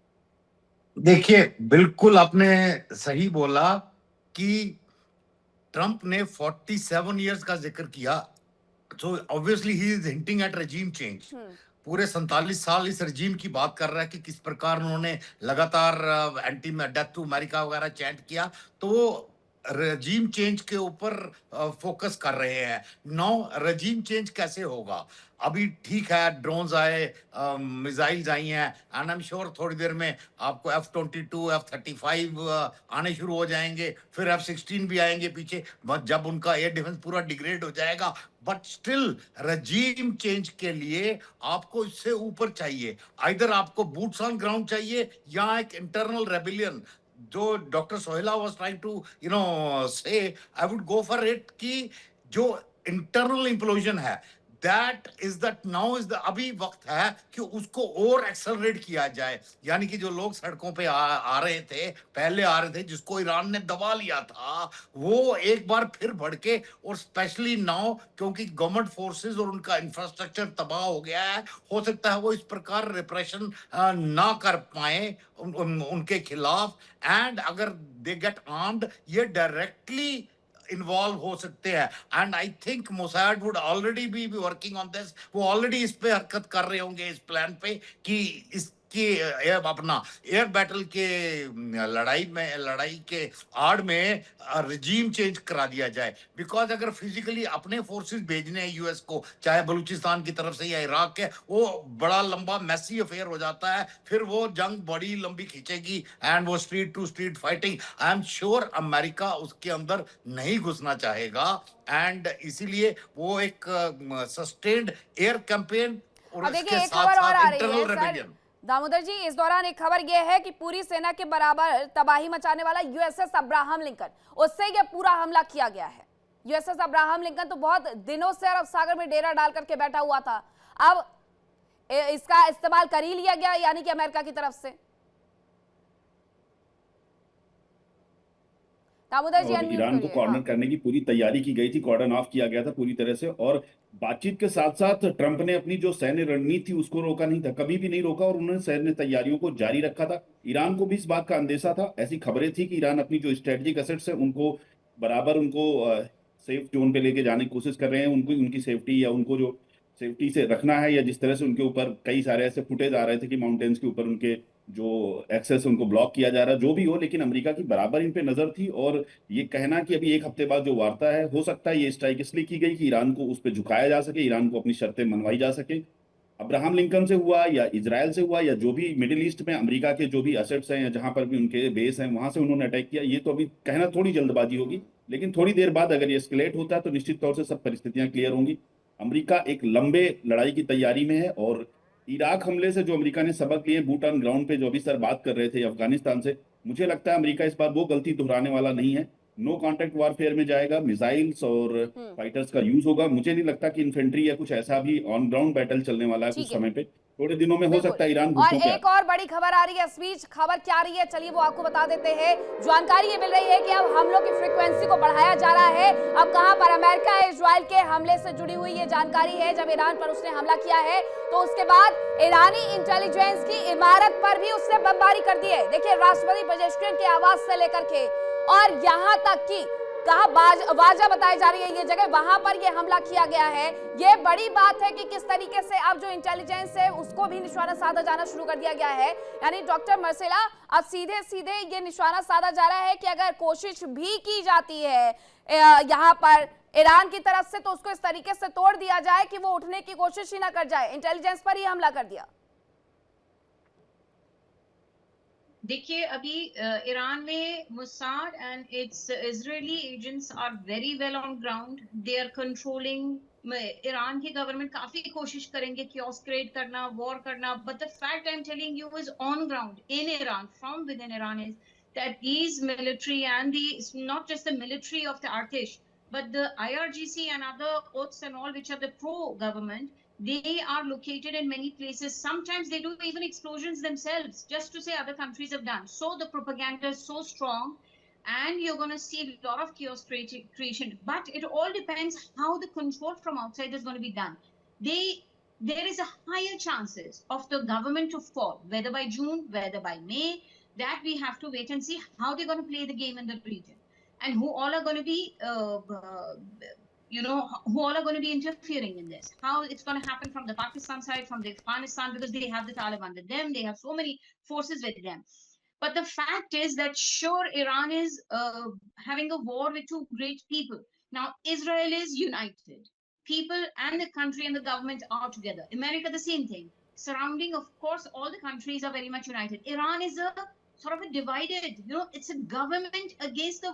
देखिए, बिल्कुल आपने सही बोला कि ट्रंप ने 47 इयर्स का जिक्र किया, तो obviously he is hinting at regime change. पूरे 47 साल इस रेजिम की बात कर रहा है कि किस प्रकार उन्होंने लगातार एंटी डेथ टू अमेरिका वगैरह चैंट किया, तो रेजिम चेंज के ऊपर फोकस कर रहे हैं। नाउ रेजिम चेंज कैसे होगा? अभी ठीक है, ड्रोन्स आए, मिसाइल्स आई हैं, एंड आई एम श्योर थोड़ी देर में आपको F-22, F-35 आने शुरू हो जाएंगे, फिर F-16 भी आएंगे पीछे, जब उनका एयर डिफेंस पूरा डिग्रेड हो जाएगा। बट स्टिल रेजिम चेंज के लिए आपको इससे ऊपर चाहिए, आइदर आपको बूट्स ऑन ग्राउंड चाहिए या एक इंटरनल रेबिलियन, जो डॉक्टर सोहेला वाज ट्राइंग टू से, I would go for it कि जो इंटरनल इंप्लोजन है, that is that now is the अभी वक्त है कि उसको और एक्सेलरेट किया जाए। यानी कि जो लोग सड़कों पे आ रहे थे, पहले आ रहे थे, जिसको ईरान ने दबा लिया था, वो एक बार फिर बढ़ के, और स्पेशली नाउ क्योंकि गवर्नमेंट फोर्सेस और उनका इंफ्रास्ट्रक्चर तबाह हो गया है, हो सकता है वो इस प्रकार रिप्रेशन ना कर पाए उनके खिलाफ, एंड अगर दे गेट आर्म्ड, ये डायरेक्टली इन्वॉल्व हो सकते हैं। And I think Mossad would already be working on this, वो ऑलरेडी इस पे हरकत कर रहे होंगे, इस प्लान पे कि इसकी अपना एयर बैटल के लड़ाई के आड़ में रिजीम चेंज करा दिया जाए। बिकॉज अगर फिजिकली अपने फोर्सेस भेजने हैं यूएस को, चाहे बलूचिस्तान की तरफ से या इराक के, वो बड़ा लंबा मैसी अफेयर हो जाता है, फिर वो जंग बड़ी लंबी खींचेगी एंड वो street to street fighting, I am sure America उसके अंदर नहीं घुसना चाहेगा, एंड इसीलिए वो एक सस्टेन्ड एयर कैंपेन और इसके साथ साथ इंटरनल रेबिलियन। दामोदर जी, इस दौरान एक खबर यह है कि पूरी सेना के बराबर तबाही मचाने वाला यूएसएस अब्राहम लिंकन, उससे यह पूरा हमला किया गया है। यूएसएस अब्राहम लिंकन तो बहुत दिनों से अरब सागर में डेरा डाल करके बैठा हुआ था, अब इसका इस्तेमाल कर ही लिया गया, यानी कि अमेरिका की तरफ से। दामोदर जी, ईरान को कॉर्नर करने की पूरी तैयारी की गई थी, कॉर्डन ऑफ किया गया था पूरी तरह से, और बातचीत के साथ साथ ट्रंप ने अपनी जो सैन्य रणनीति थी उसको रोका नहीं था, कभी भी नहीं रोका, और उन्होंने सैन्य तैयारियों को जारी रखा था। ईरान को भी इस बात का अंदेशा था, ऐसी खबरें थी कि ईरान अपनी जो स्ट्रेटेजिक एसेट्स है उनको बराबर उनको सेफ जोन पे लेके जाने की कोशिश कर रहे हैं, उनको उनकी सेफ्टी या उनको जो सेफ्टी से रखना है, या जिस तरह से उनके ऊपर कई सारे ऐसे फुटेज आ रहे थे कि माउंटेन्स के ऊपर उनके जो एक्सेस उनको ब्लॉक किया जा रहा है, जो भी हो, लेकिन अमेरिका की बराबर इन पे नजर थी। और ये कहना कि अभी एक हफ्ते बाद जो वार्ता है, हो सकता है ये स्ट्राइक इसलिए की गई कि ईरान को उस पर झुकाया जा सके, ईरान को अपनी शर्तें मनवाई जा सके। अब्राहम लिंकन से हुआ या इजराइल से हुआ या जो भी मिडिल ईस्ट में अमेरिका के जो भी असेट्स हैं या जहां पर भी उनके बेस हैं वहां से उन्होंने अटैक किया, ये तो अभी कहना थोड़ी जल्दबाजी होगी। लेकिन थोड़ी देर बाद अगर ये एस्केलेट होता है तो निश्चित तौर से सब परिस्थितियां क्लियर होंगी। अमेरिका एक लंबे लड़ाई की तैयारी में है, और इराक हमले से जो अमेरिका ने सबक लिए बूट ऑन ग्राउंड पे, जो अभी सर बात कर रहे थे अफगानिस्तान से, मुझे लगता है अमेरिका इस बार वो गलती दोहराने वाला नहीं है। नो कॉन्टैक्ट वारफेयर में जाएगा, मिसाइल्स और फाइटर्स का यूज होगा। मुझे नहीं लगता कि इन्फेंट्री या कुछ ऐसा भी ऑन ग्राउंड बैटल चलने वाला है कुछ समय पे। थोड़े दिनों में हो सकता है ईरान और घुसों पे एक और बड़ी खबर आ रही है इस बीच। खबर क्या आ रही है, चलिए वो आपको बता देते हैं। जानकारी ये मिल रही है कि अब हमलों की फ्रीक्वेंसी को बढ़ाया जा रहा है। अब कहां पर अमेरिका इजराइल के हमले से जुड़ी हुई ये जानकारी है। जब ईरान पर उसने हमला किया है तो उसके बाद ईरानी इंटेलिजेंस की इमारत पर भी उसने बमबारी कर दी है। देखिए, राष्ट्रपति पेजेश्किन के आवास से लेकर के और यहां तक कि कहा वाजा बताई जा रही है ये जगह, वहां पर ये हमला किया गया है। ये बड़ी बात है कि किस तरीके से अब जो इंटेलिजेंस है उसको भी निशाना साधा जाना शुरू कर दिया गया है। यानी डॉक्टर मार्सेला, अब सीधे सीधे ये निशाना साधा जा रहा है कि अगर कोशिश भी की जाती है यहाँ पर ईरान की तरफ से, तो उसको इस तरीके से तोड़ दिया जाए कि वो उठने की कोशिश ही ना कर जाए। इंटेलिजेंस पर ही हमला कर दिया। देखिए, अभी ईरान में Mossad and its Israeli agents are very well on ground. They are controlling. Iran की गवर्नमेंट काफी कोशिश करेंगे क्योस क्रिएट करना, वॉर करना, but the fact I am telling you is on ground in Iran, from within Iran, is that these military and the not just the military of the Artish, but the IRGC and other oaths and all, which are the pro-government, they are located in many places. Sometimes they do even explosions themselves, just to say other countries have done. So the propaganda is so strong, and you're going to see a lot of chaos creation. But it all depends how the control from outside is going to be done. There is a higher chances of the government to fall, whether by June, whether by May. That we have to wait and see how they're going to play the game in the region, and who all are going to be, who all are going to be interfering in this. How it's going to happen from the Pakistan side, from the Afghanistan, because they have the Taliban with them. They have so many forces with them. But the fact is that sure, Iran is having a war with two great people. Now, Israel is united. People and the country and the government are together. America, the same thing. Surrounding, of course, all the countries are very much united. Iran is a sort of a divided, it's a government against the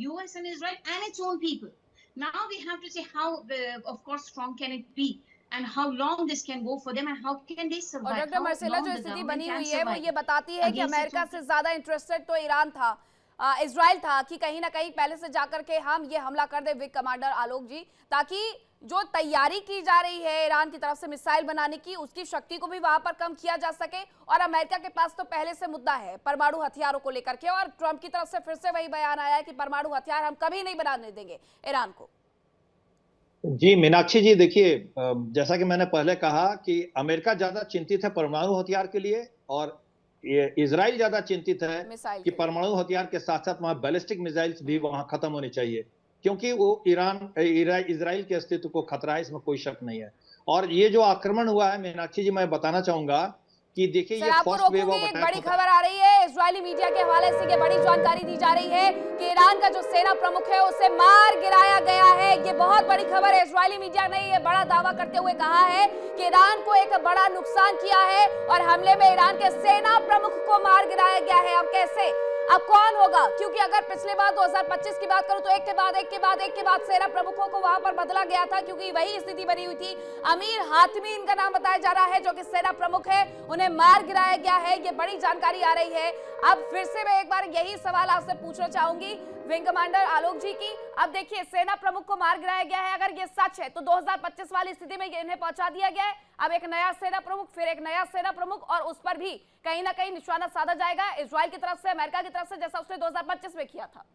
US and Israel and its own people. Now we have to see how, of course, strong can it be, and how long this can go for them, and how can they survive. और डॉक्टर मार्सेला, जो स्थिति बनी हुई है वो ये बताती है कि अमेरिका से ज्यादा इंटरेस्टेड तो ईरान था, इजराइल था, कि कहीं ना कहीं पहले से जाकर के हम ये हमला कर दे, विंग कमांडर आलोक जी, ताकि जो तैयारी की जा रही है ईरान की तरफ से मिसाइल बनाने की, उसकी शक्ति को भी वहां पर कम किया जा सके। और अमेरिका के पास तो पहले से मुद्दा है परमाणु हथियारों को लेकर के, और ट्रंप की तरफ से फिर से वही बयान आया है कि परमाणु हथियार हम कभी नहीं बनाने देंगे ईरान को। जी मीनाक्षी जी, देखिए, जैसा कि मैंने पहले कहा कि अमेरिका ज्यादा चिंतित है परमाणु हथियार के लिए, और इजराइल ज्यादा चिंतित है कि परमाणु हथियार के साथ साथ वहां बैलिस्टिक मिसाइल्स भी वहां खत्म होने चाहिए, क्योंकि वो इजराइल के अस्तित्व को खतरा है, इसमें कोई शक नहीं है। और ये जो आक्रमण हुआ है मीनाक्षी जी, मैं बताना चाहूंगा कि देखिए, ये फर्स्ट वेव ऑफ अटैक, बड़ी खबर आ रही है इजरायली मीडिया के हवाले से, ये बड़ी जानकारी दी जा रही है कि ईरान का जो सेना प्रमुख है उसे मार गिराया गया है। ये बहुत बड़ी खबर है। इजरायली मीडिया ने ये बड़ा दावा करते हुए कहा है कि ईरान को एक बड़ा नुकसान किया है और हमले में ईरान के सेना प्रमुख को मार गिराया गया है। अब कैसे, अब कौन होगा? क्योंकि अगर पिछले बार 2025 की बात करूं तो एक के बाद सेना प्रमुखों को वहां पर बदला गया था, क्योंकि वही स्थिति बनी हुई थी। अमीर हातमी इनका नाम बताया जा रहा है, जो कि सेना प्रमुख है, उन्हें मार गिराया गया है। ये बड़ी जानकारी आ रही है। अब फिर से मैं एक बार यही सवाल आपसे पूछना चाहूंगी विंग कमांडर आलोक जी की। अब देखिए, सेना प्रमुख को मार गिराया गया है, अगर ये सच है तो 2025 वाली स्थिति में इन्हें पहुंचा दिया गया है। अब एक नया सेना प्रमुख, फिर एक नया सेना प्रमुख, और उस पर भी कहीं ना कहीं निशाना साधा जाएगा इजराइल की तरफ से, अमेरिका की तरफ से, जैसा उसने 2025 में किया था।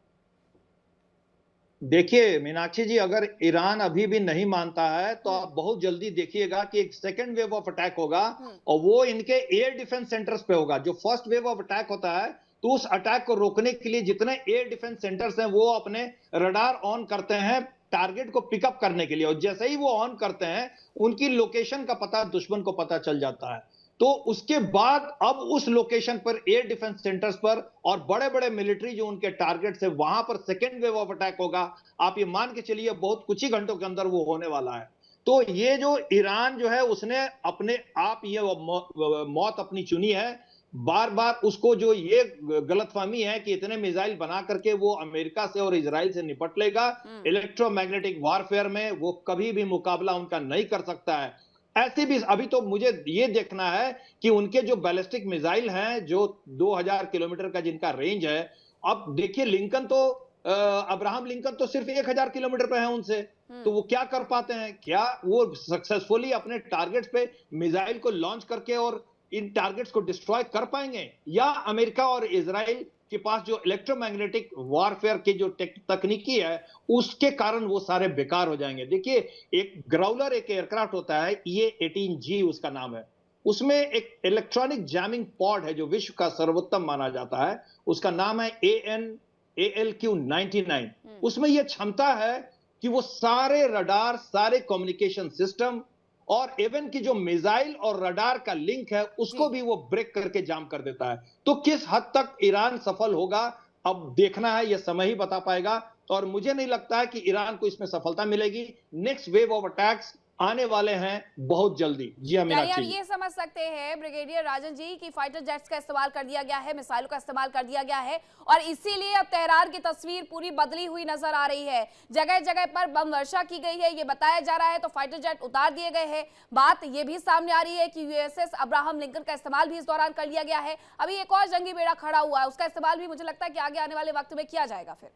देखिए मीनाक्षी जी, अगर ईरान अभी भी नहीं मानता है तो आप बहुत जल्दी देखिएगा कि एक सेकेंड वेव ऑफ अटैक होगा, और वो इनके एयर डिफेंस सेंटर्स पे होगा। जो फर्स्ट वेव ऑफ अटैक होता है तो उस अटैक को रोकने के लिए जितने एयर डिफेंस सेंटर्स हैं वो अपने रडार ऑन करते हैं टारगेट को पिकअप करने के लिए, और जैसे ही वो ऑन करते हैं उनकी लोकेशन का पता दुश्मन को पता चल जाता है। तो उसके बाद अब उस लोकेशन पर एयर डिफेंस सेंटर्स पर और बड़े बड़े मिलिट्री जो उनके टारगेट्स है वहां पर सेकेंड वेव ऑफ अटैक होगा। आप ये मान के चलिए बहुत कुछ ही घंटों के अंदर वो होने वाला है। तो ये जो ईरान जो है उसने अपने आप ये मौत अपनी चुनी है। बार बार उसको जो ये गलतफहमी है कि इतने मिसाइल बना करके वो अमेरिका से और इजराइल से निपट लेगा, इलेक्ट्रोमैग्नेटिक वॉरफेयर में वो कभी भी मुकाबला उनका नहीं कर सकता है। ऐसे भी अभी तो मुझे ये देखना है कि उनके जो बैलिस्टिक मिसाइल हैं जो 2000 किलोमीटर का जिनका रेंज है, अब देखिए लिंकन तो अब्राहम लिंकन तो सिर्फ 1000 किलोमीटर पे है उनसे, तो वो क्या कर पाते हैं? क्या वो सक्सेसफुली अपने टारगेट्स पे मिसाइल को लॉन्च करके और इन टारगेट्स को डिस्ट्रॉय कर पाएंगे, या अमेरिका और इजराइल के पास जो इलेक्ट्रोमैग्नेटिक वॉरफेयर की जो तकनीकी है उसके कारण वो सारे बेकार हो जाएंगे? देखिए, एक ग्राउलर एक एयरक्राफ्ट होता है, E-18G उसका नाम है, उसमें एक इलेक्ट्रॉनिक जैमिंग पॉड है जो विश्व का सर्वोत्तम माना जाता है, उसका नाम है ALQ-99। उसमें यह क्षमता है कि वो सारे रडार, सारे कम्युनिकेशन सिस्टम और इवन की जो मिसाइल और रडार का लिंक है उसको भी वो ब्रेक करके जाम कर देता है। तो किस हद तक ईरान सफल होगा अब देखना है, यह समय ही बता पाएगा। और मुझे नहीं लगता है कि ईरान को इसमें सफलता मिलेगी। नेक्स्ट वेव ऑफ अटैक्स आने वाले हैं बहुत जल्दी। जी हाँ, यानी हम ये समझ सकते हैं ब्रिगेडियर राजन जी कि फाइटर जेट्स का इस्तेमाल कर दिया गया है, मिसाइलों का इस्तेमाल कर दिया गया है और इसीलिए अब तेहरान की तस्वीर पूरी बदली हुई नजर आ रही है। जगह जगह पर बम वर्षा की गई है, ये बताया जा रहा है, तो फाइटर जेट उतार दिए गए हैं। बात ये भी सामने आ रही है कि USS अब्राहम लिंकन का इस्तेमाल भी इस दौरान कर लिया गया है। अभी एक और जंगी बेड़ा खड़ा हुआ है, उसका इस्तेमाल भी मुझे लगता है कि आगे आने वाले वक्त में किया जाएगा। फिर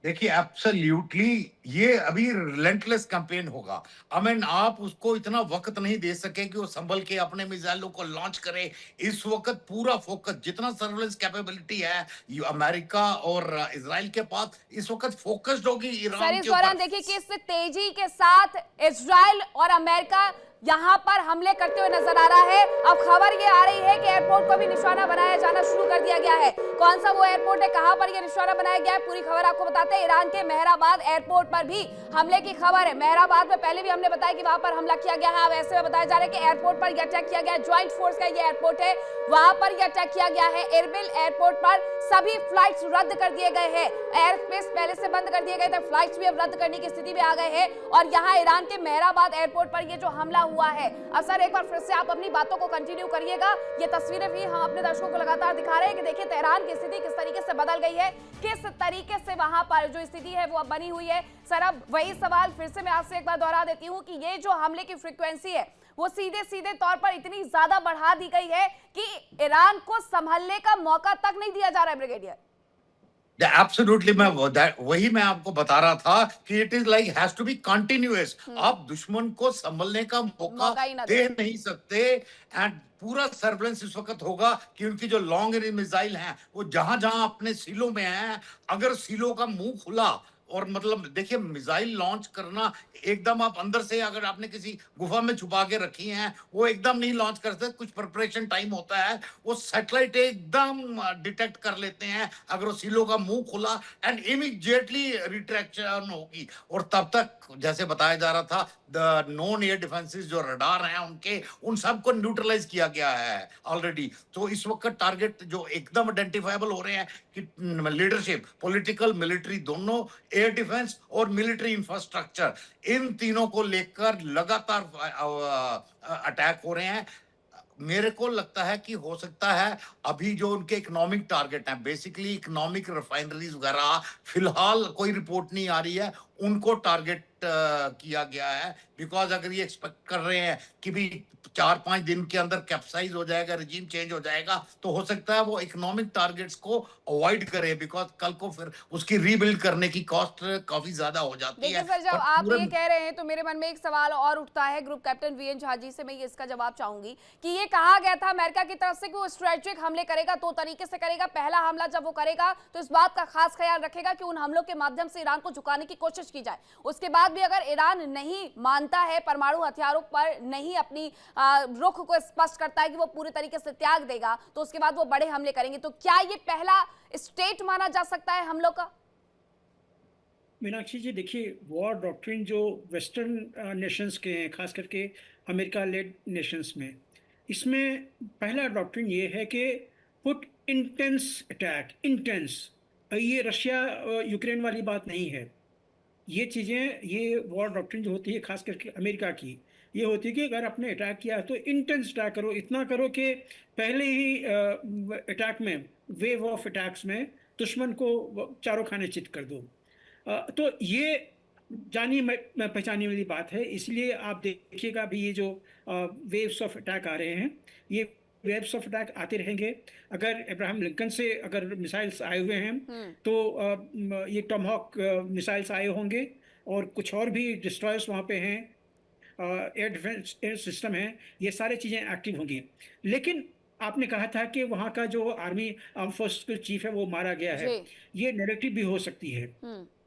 देखिए, एब्सोल्युटली ये अभी रिलेंटलेस कैंपेन होगा। आई मीन आप उसको इतना वक्त नहीं दे सके कि वो संभल के अपने मिसाइलों को लॉन्च करे। इस वक्त पूरा फोकस जितना सर्विलेंस कैपेबिलिटी है अमेरिका और इजराइल के पास, इस वक्त फोकस्ड होगी ईरान सर, के इस दौरान देखिए किस तेजी के साथ इजराइल और अमेरिका यहाँ पर हमले करते हुए नजर आ रहा है। अब खबर ये आ रही है कि एयरपोर्ट को भी निशाना बनाया जाना शुरू कर दिया गया है। कौन सा वो एयरपोर्ट है, कहां पर ये निशाना बनाया गया है, पूरी खबर आपको बताते हैं। ईरान के मेहराबाद एयरपोर्ट पर भी हमले की खबर है। मेहराबाद में पहले भी हमने बताया कि वहां पर हमला किया गया है। अब ऐसे में बताया जा रहा है कि एयरपोर्ट पर यह अटैक किया गया है। ज्वाइंट फोर्स का ये एयरपोर्ट है, वहां पर यह अटैक किया गया है। एरबिल एयरपोर्ट पर सभी फ्लाइट्स रद्द कर दिए गए हैं। एयर स्पेस पहले से बंद कर दिए गए थे, फ्लाइट्स भी अब रद्द करने की स्थिति में आ गए हैं। और यहाँ ईरान के मेहराबाद एयरपोर्ट पर ये जो हमला हुआ है, अब सर एक बार फिर से आप अपनी बातों को कंटिन्यू करिएगा। ये तस्वीरें भी हम अपने दर्शकों को लगातार दिखा रहे हैं कि देखिए तेहरान की स्थिति किस तरीके से बदल गई है, किस तरीके से वहां पर जो स्थिति है वो अब बनी हुई है। सर, अब वही सवाल फिर से मैं आपसे एक बार दोहरा देती हूँ कि ये जो हमले की फ्रीक्वेंसी है वो सीधे सीधे तौर पर इतनी ज्यादा बढ़ा दी गई है कि ईरान को संभलने का मौका तक नहीं दिया जा रहा है। ब्रिगेडियर, एब्सोल्युटली वही मैं आपको बता रहा था कि it is like has to be continuous. आप दुश्मन को संभलने का मौका दे नहीं सकते। एंड पूरा सर्वेलेंस इस वक्त होगा कि उनकी जो लॉन्ग रेंज मिसाइल हैं वो जहां जहां अपने सीलों में हैं, अगर सीलों का मुंह खुला और मतलब देखिए मिसाइल लॉन्च करना एकदम आप अंदर से अगर आपने किसी गुफा में छुपा के रखी हैं वो एकदम नहीं लॉन्च कर सकते, कुछ प्रिपरेशन टाइम होता है। वो सैटेलाइट एकदम डिटेक्ट कर लेते हैं अगर वो सीलों का मुंह खुला एंड इमीडिएटली रिट्रैक्शन होगी। और तब तक जैसे बताया जा रहा था द नॉन एयर डिफेंसेस जो रडार हैं उनके उन सबको न्यूट्रलाइज किया गया है ऑलरेडी। तो इस वक्त टारगेट जो एकदम आइडेंटिफाइबल हो रहे हैं कि लीडरशिप, पॉलिटिकल, मिलिट्री दोनों, एयर डिफेंस और मिलिट्री इंफ्रास्ट्रक्चर, इन तीनों को लेकर लगातार अटैक हो रहे हैं। मेरे को लगता है कि हो सकता है अभी जो उनके इकोनॉमिक टारगेट हैं, बेसिकली इकोनॉमिक रिफाइनरीज वगैरह, फिलहाल कोई रिपोर्ट नहीं आ रही है, उनको टारगेट किया गया है। बिकॉज अगर ये एक्सपेक्ट कर रहे हैं कि भी 4-5 दिन के अंदर कैप्साइज हो जाएगा, रिजीम चेंज हो जाएगा, तो हो सकता है वो इकोनॉमिक टारगेट्स को अवॉइड करे। बिकॉज कल को फिर उसकी रीबिल्ड करने की कॉस्ट काफी ज्यादा हो जाती है। देखिए सर, जब आप ये कह रहे हैं तो मेरे मन में एक सवाल और उठता है। Group captain VN Jha ji से मैं ये इसका जवाब चाहूंगी कि ये कहा गया था अमेरिका की तरफ से कि वो स्ट्रेटेजिक हमले करेगा, 2 तरीके से करेगा। पहला हमला जब वो करेगा तो इस बात का खास ख्याल रखेगा कि उन हमलों के माध्यम से ईरान को झुकाने की कोशिश की जाए। उसके बाद भी अगर ईरान नहीं मानता है, परमाणु हथियारों पर नहीं अपनी रुख को स्पष्ट करता है कि वो पूरे तरीके से त्याग देगा, तो उसके बाद वो बड़े हमले करेंगे। तो क्या ये पहला स्टेट माना जा सकता है हमलों का? मीनाक्षी जी देखिए, वॉर डॉक्ट्रिन जो वेस्टर्न नेशंस के हैं, खास करके अमेरिका लेड नेशंस में, इसमें पहला डॉक्ट्रिन ये है कि पुट इंटेंस अटैक, इंटेंस। ये रशिया यूक्रेन वाली बात नहीं है। ये चीज़ें, ये वॉर डॉक्ट्रिन जो होती है खास करके अमेरिका की, ये होती है कि अगर आपने अटैक किया है तो इंटेंस अटैक करो, इतना करो कि पहले ही अटैक में, वेव ऑफ अटैक्स में दुश्मन को चारों खाने चित कर दो। तो ये जानी पहचानी वाली बात है। इसलिए आप देखिएगा अभी ये जो वेव्स ऑफ अटैक आ रहे हैं, ये वेव्स ऑफ अटैक आते रहेंगे। अगर अब्राहम लिंकन से अगर मिसाइल्स आए हुए हैं तो ये टॉमहॉक मिसाइल्स आए होंगे, और कुछ और भी डिस्ट्रॉयर्स वहाँ पे हैं, एयर डिफेंस एयर सिस्टम है, ये सारी चीज़ें एक्टिव होंगी। लेकिन आपने कहा था कि वहाँ का जो आर्मी आर्म फोर्स का चीफ है वो मारा गया है, ये नैरेटिव भी हो सकती है,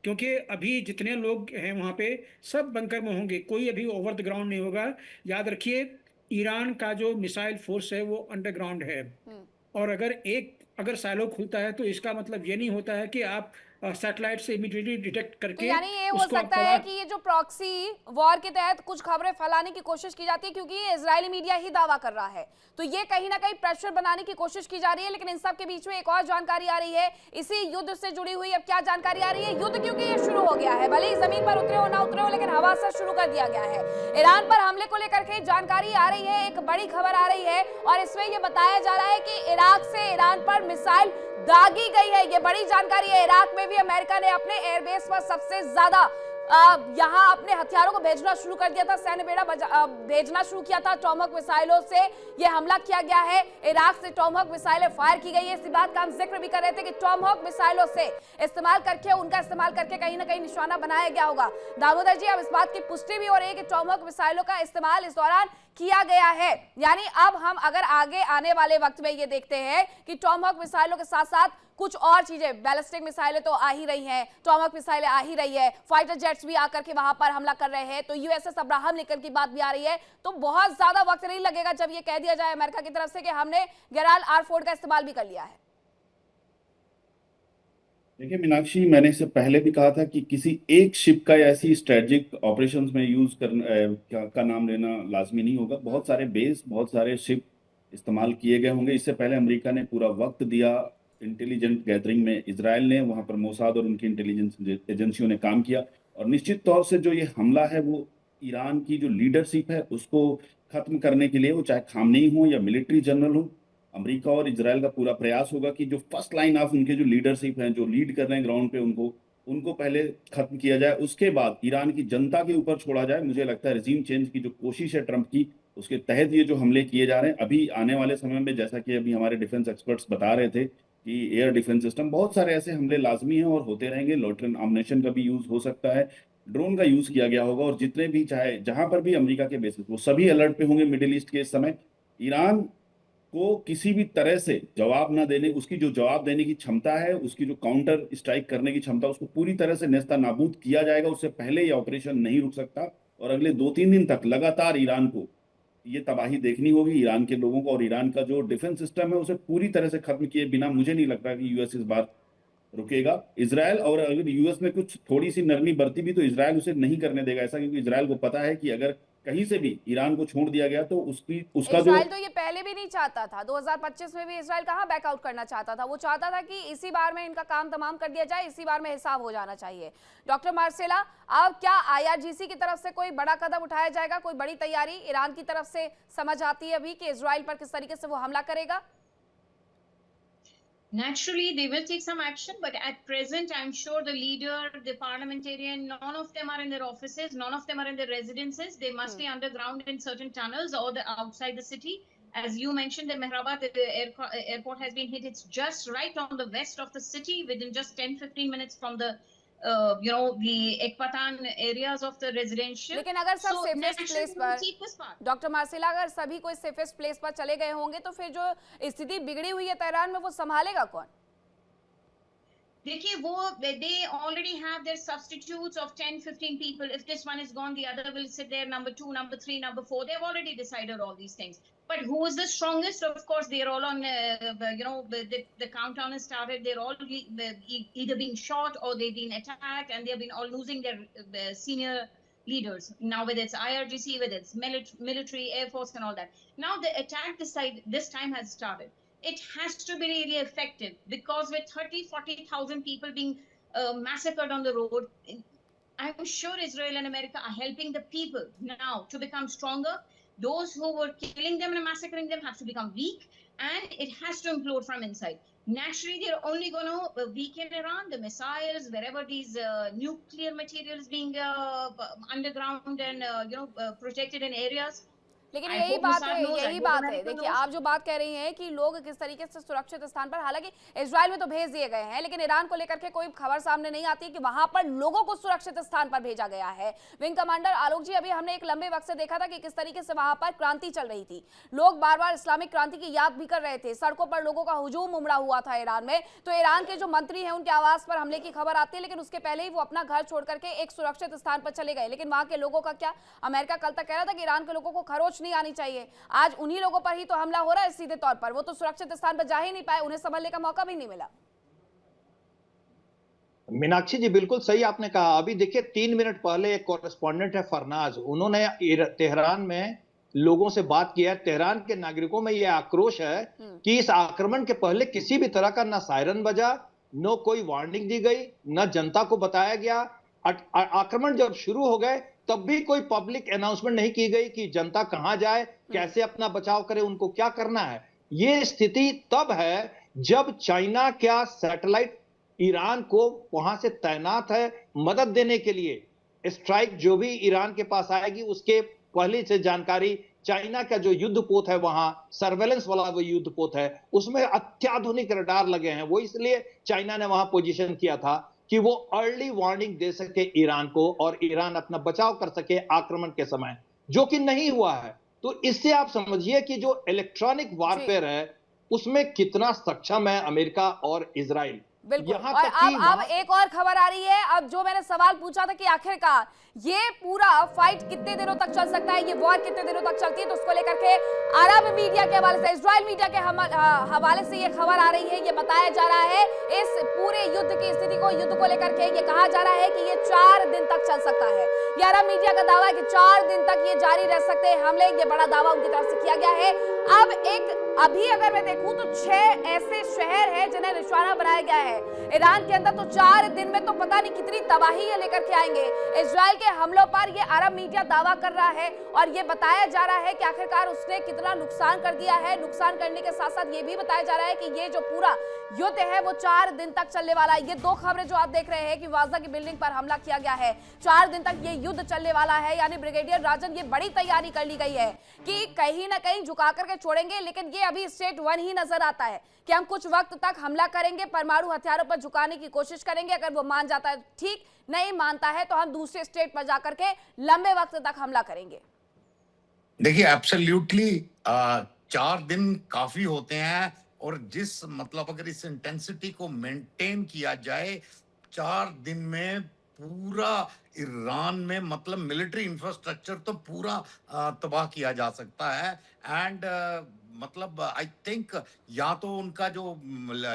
क्योंकि अभी जितने लोग हैं वहाँ पे सब बंकर में होंगे, कोई अभी ओवर द ग्राउंड नहीं होगा। याद रखिए, ईरान का जो मिसाइल फोर्स है वो अंडरग्राउंड है, और अगर साइलो खुलता है तो इसका मतलब ये नहीं होता है कि आप सैटेलाइट से इमीडिएटली डिटेक्ट तो करके यानी ये हो सकता है कि ये जो प्रॉक्सी वॉर के तहत कुछ खबरें फैलाने की कोशिश की जाती है, क्योंकि ये इजरायली मीडिया ही दावा कर रहा है, तो ये कहीं ना कहीं प्रेशर बनाने की कोशिश की जा रही है। लेकिन इन सब के बीच में एक और जानकारी आ रही है, इसी युद्ध से जुड़ी हुई। अब क्या जानकारी आ रही है? युद्ध क्योंकि ये शुरू हो गया है, भले ही जमीन पर उतरे हो ना उतरे हो, लेकिन हवा से शुरू कर दिया गया है। ईरान पर हमले को लेकर के जानकारी आ रही है, एक बड़ी खबर आ रही है, और इसमें यह बताया जा रहा है कि इराक से ईरान पर मिसाइल दागी गई है। ये बड़ी जानकारी है। इराक में भी अमेरिका ने अपने एयरबेस पर सबसे ज्यादा यहाँ अपने हथियारों को भेजना शुरू कर दिया था, सैन्य बेड़ा भेजना शुरू किया था। टॉमहॉक मिसाइलों से ये हमला किया गया है। इराक से टॉमहॉक मिसाइलें फायर की गई है। इसी बात का हम जिक्र भी कर रहे थे कि टॉमहॉक मिसाइलों से उनका इस्तेमाल करके कहीं ना कहीं निशाना बनाया गया होगा। दामोदर जी, अब इस बात की पुष्टि भी हो रही है कि टॉमहॉक मिसाइलों का इस्तेमाल इस दौरान किया गया है। यानी अब हम अगर आगे आने वाले वक्त में ये देखते हैं कि टॉमहॉक मिसाइलों के साथ साथ कुछ और चीजें, बैलिस्टिक मिसाइलें तो आ ही रही हैं, टॉमहॉक मिसाइलें आ ही रही है, फाइटर जेट्स भी आकर के वहां पर हमला कर रहे हैं, तो यूएसएस अब्राहम लिंकन की बात भी आ रही है। तो बहुत ज्यादा वक्त नहीं लगेगा जब ये कह दिया जाए अमेरिका की तरफ से कि हमने गेराल्ड आर फोर्ड का इस्तेमाल भी कर लिया है। देखिए मीनाक्षी, मैंने इससे पहले भी कहा था कि किसी एक शिप का या ऐसी स्ट्रेटेजिक ऑपरेशंस में यूज का नाम लेना लाजमी नहीं होगा। बहुत सारे बेस, बहुत सारे शिप इस्तेमाल किए गए होंगे। इससे पहले अमेरिका ने पूरा वक्त दिया इंटेलिजेंट गैदरिंग में, इसराइल ने वहां पर मोसाद और उनकी इंटेलिजेंस एजेंसियों ने काम किया, और निश्चित तौर से जो ये हमला है वो ईरान की जो लीडरशिप है उसको खत्म करने के लिए, वो चाहे खामनेई हो या मिलिट्री जनरल हो, अमेरिका और इजराइल का पूरा प्रयास होगा कि जो फर्स्ट लाइन ऑफ उनके जो लीडरशिप हैं, जो लीड कर रहे हैं ग्राउंड पे, उनको पहले खत्म किया जाए। उसके बाद ईरान की जनता के ऊपर छोड़ा जाए। मुझे लगता है रिजीम चेंज की जो कोशिश है ट्रंप की, उसके तहत ये जो हमले किए जा रहे हैं। अभी आने वाले समय में, जैसा कि अभी हमारे डिफेंस एक्सपर्ट्स बता रहे थे कि एयर डिफेंस सिस्टम, बहुत सारे ऐसे हमले लाजमी हैं और होते रहेंगे। लॉटरन आमनेशन का भी यूज हो सकता है, ड्रोन का यूज किया गया होगा, और जितने भी चाहे जहां पर भी अमेरिका के बेसिस, वो सभी अलर्ट पे होंगे मिडिल ईस्ट के इस समय। ईरान को किसी भी तरह से जवाब ना देने, उसकी जो जवाब देने की क्षमता है, उसकी जो काउंटर स्ट्राइक करने की क्षमता, उसको पूरी तरह से नेस्ता नाबूद किया जाएगा। उससे पहले ये ऑपरेशन नहीं रुक सकता, और अगले 2-3 दिन तक लगातार ईरान को ये तबाही देखनी होगी, ईरान के लोगों को। और ईरान का जो डिफेंस सिस्टम है उसे पूरी तरह से खत्म किए बिना मुझे नहीं लगता कि यूएस इस बार रुकेगा। इजराइल, और अगर यूएस ने कुछ थोड़ी सी नरमी बरती भी तो इजराइल उसे नहीं करने देगा ऐसा, क्योंकि इजराइल को पता है कि अगर कहीं से भी ईरान को छोड़ दिया गया तो उसका जो इजराइल तो ये पहले भी नहीं चाहता था। 2025 में भी इजराइल कहाँ बैकआउट करना चाहता था, वो चाहता था कि इसी बार में इनका काम तमाम कर दिया जाए, इसी बार में हिसाब हो जाना चाहिए। डॉक्टर मार्सेला, अब क्या आईआरजीसी की तरफ से कोई बड़ा कदम उठाया जाएगा, कोई बड़ी तैयारी ईरान की तरफ से समझ आती है अभी कि इजराइल पर किस तरीके से वो हमला करेगा? Naturally, they will take some action, but at present, I'm sure the leader, the parliamentarian, none of them are in their offices, none of them are in their residences. They must be underground in certain tunnels or outside the city. As you mentioned, the Mehrabad airport has been hit. It's just right on the west of the city, within just 10-15 minutes from the the Ekbatan areas of the residential. लेकिन अगर सब सेफेस्ट प्लेस पर, डॉक्टर मार्सेला, अगर सभी कोई सेफेस्ट प्लेस पर चले गए होंगे तो फिर जो स्थिति बिगड़ी हुई है तेहरान में वो संभालेगा कौन? देखिए वो they already have their substitutes of 10-15 people. If this one is gone, the other will sit there, number 2, number 3, number 4. They've already decided all these things. But who is the strongest? Of course, they're all on, the countdown has started. They're all either being shot or they've been attacked, and they've been all losing their senior leaders. Now, whether it's IRGC, whether it's military, Air Force, and all that. Now, the attack this time has started. It has to be really effective, because with 30-40,000 people being massacred on the road, I'm sure Israel and America are helping the people now to become stronger. Those who were killing them and massacring them have to become weak, and it has to implode from inside. Naturally, they're only going to weaken Iran, the missiles, wherever these nuclear materials being underground and protected in areas. लेकिन I यही hope बात Mossad है, knows that. यही Hope बात है। America देखिए knows. आप जो बात कह रही हैं कि लोग किस तरीके से सुरक्षित स्थान पर, हालांकि इजराइल में तो भेज दिए गए हैं, लेकिन ईरान को लेकर के कोई खबर सामने नहीं आती कि वहां पर लोगों को सुरक्षित स्थान पर भेजा गया है। विंग कमांडर आलोक जी, अभी हमने एक लंबे वक्त से देखा था कि किस तरीके से वहां पर क्रांति चल रही थी, लोग बार बार इस्लामिक क्रांति की याद भी कर रहे थे, सड़कों पर लोगों का हुजूम उमड़ा हुआ था ईरान में। तो ईरान के जो मंत्री हैं उनके आवास पर हमले की खबर आती है, लेकिन उसके पहले ही वो अपना घर छोड़ करके एक सुरक्षित स्थान पर चले गए। लेकिन वहां के लोगों का क्या? अमेरिका कल तक कह रहा था कि ईरान के लोगों को खरोच नहीं आनी चाहिए, आज उन्हीं लोगों पर ही तो हमला हो रहा है सीधे तौर पर। वो तो सुरक्षित स्थान पर जा ही नहीं पाए, उन्हें संभलने का मौका भी नहीं मिला। मीनाक्षी जी, बिल्कुल सही आपने कहा। अभी देखिए 3 मिनट पहले एक कॉरेस्पॉन्डेंट है फरनाज, उन्होंने तेहरान में लोगों से बात किया है। तेहरान के नागरिकों में यह आक्रोश है कि इस आक्रमण के पहले किसी भी तरह का ना सायरन बजा, न कोई वार्निंग दी गई, न जनता को बताया गया। आक्रमण जब शुरू हो गए तब भी कोई पब्लिक अनाउंसमेंट नहीं की गई कि जनता कहां जाए, कैसे अपना बचाव करे, उनको क्या करना है। ये स्थिति तब है जब चाइना क्या सैटेलाइट ईरान को वहां से तैनात है मदद देने के लिए। स्ट्राइक जो भी ईरान के पास आएगी उसके पहले से जानकारी, चाइना का जो युद्धपोत है वहां सर्वेलेंस वाला वो युद्धपोत है, उसमें अत्याधुनिक रडार लगे हैं। वो इसलिए चाइना ने वहां पोजीशन किया था कि वो अर्ली वार्निंग दे सके ईरान को और ईरान अपना बचाव कर सके आक्रमण के समय, जो कि नहीं हुआ है। तो इससे आप समझिए कि जो इलेक्ट्रॉनिक वॉरफेयर है उसमें कितना सक्षम है अमेरिका और इजराइल। बिल्कुल। और अब एक और खबर आ रही है। अब जो मैंने सवाल पूछा था कि आखिरकार ये पूरा फाइट कितने दिनों तक चल सकता है, ये वॉर कितने दिनों तक चलती है, तो उसको लेकर के अरब मीडिया के हवाले से, इजराइल मीडिया के हवाले से ये खबर आ रही है। ये बताया जा रहा है इस पूरे युद्ध की स्थिति को, युद्ध को लेकर के ये कहा जा रहा है कि ये 4 दिन तक चल सकता है। ये अरब मीडिया का दावा है कि 4 दिन तक ये जारी रह सकते हैं हमले। ये बड़ा दावा उनकी तरफ से किया गया है। अब अभी अगर मैं देखूं तो 6 ऐसे शहर हैं जिन्हें निशाना बनाया गया है ईरान के अंदर। तो 4 दिन में तो पता नहीं कितनी तबाही ये लेकर के आएंगे। इजराइल के हमलों पर ये अरब मीडिया दावा कर रहा है और ये बताया जा रहा है कि आखिरकार उसने कितना नुकसान कर दिया है। नुकसान करने के साथ साथ ये भी बताया जा रहा है कि ये जो पूरा युद्ध है वो 4 दिन तक चलने वाला है। ये 2 खबरें जो आप देख रहे हैं कि वाजा की बिल्डिंग पर हमला किया गया है, 4 दिन तक ये युद्ध चलने वाला है। यानी ब्रिगेडियर राजन, ये बड़ी तैयारी कर ली गई है कि कहीं ना कहीं झुका करके छोड़ेंगे। लेकिन ये अभी स्टेट 1 ही नजर आता है कि हम कुछ वक्त तक हमला करेंगे, परमाणु हथियारों पर झुकाने की कोशिश करेंगे। अगर वो मान जाता है ठीक, नहीं मानता है तो हम दूसरे स्टेट पर जाकर के लंबे वक्त तक हमला करेंगे। देखिए एब्सोल्युटली 4 दिन काफी होते हैं, और जिस मतलब अगर इस इंटेंसिटी को मेंटेन किया जाए 4 दिन में पूरा ईरान में मतलब मिलिट्री इंफ्रास्ट्रक्चर तो पूरा तबाह किया जा सकता है। एंड मतलब आई थिंक या तो उनका जो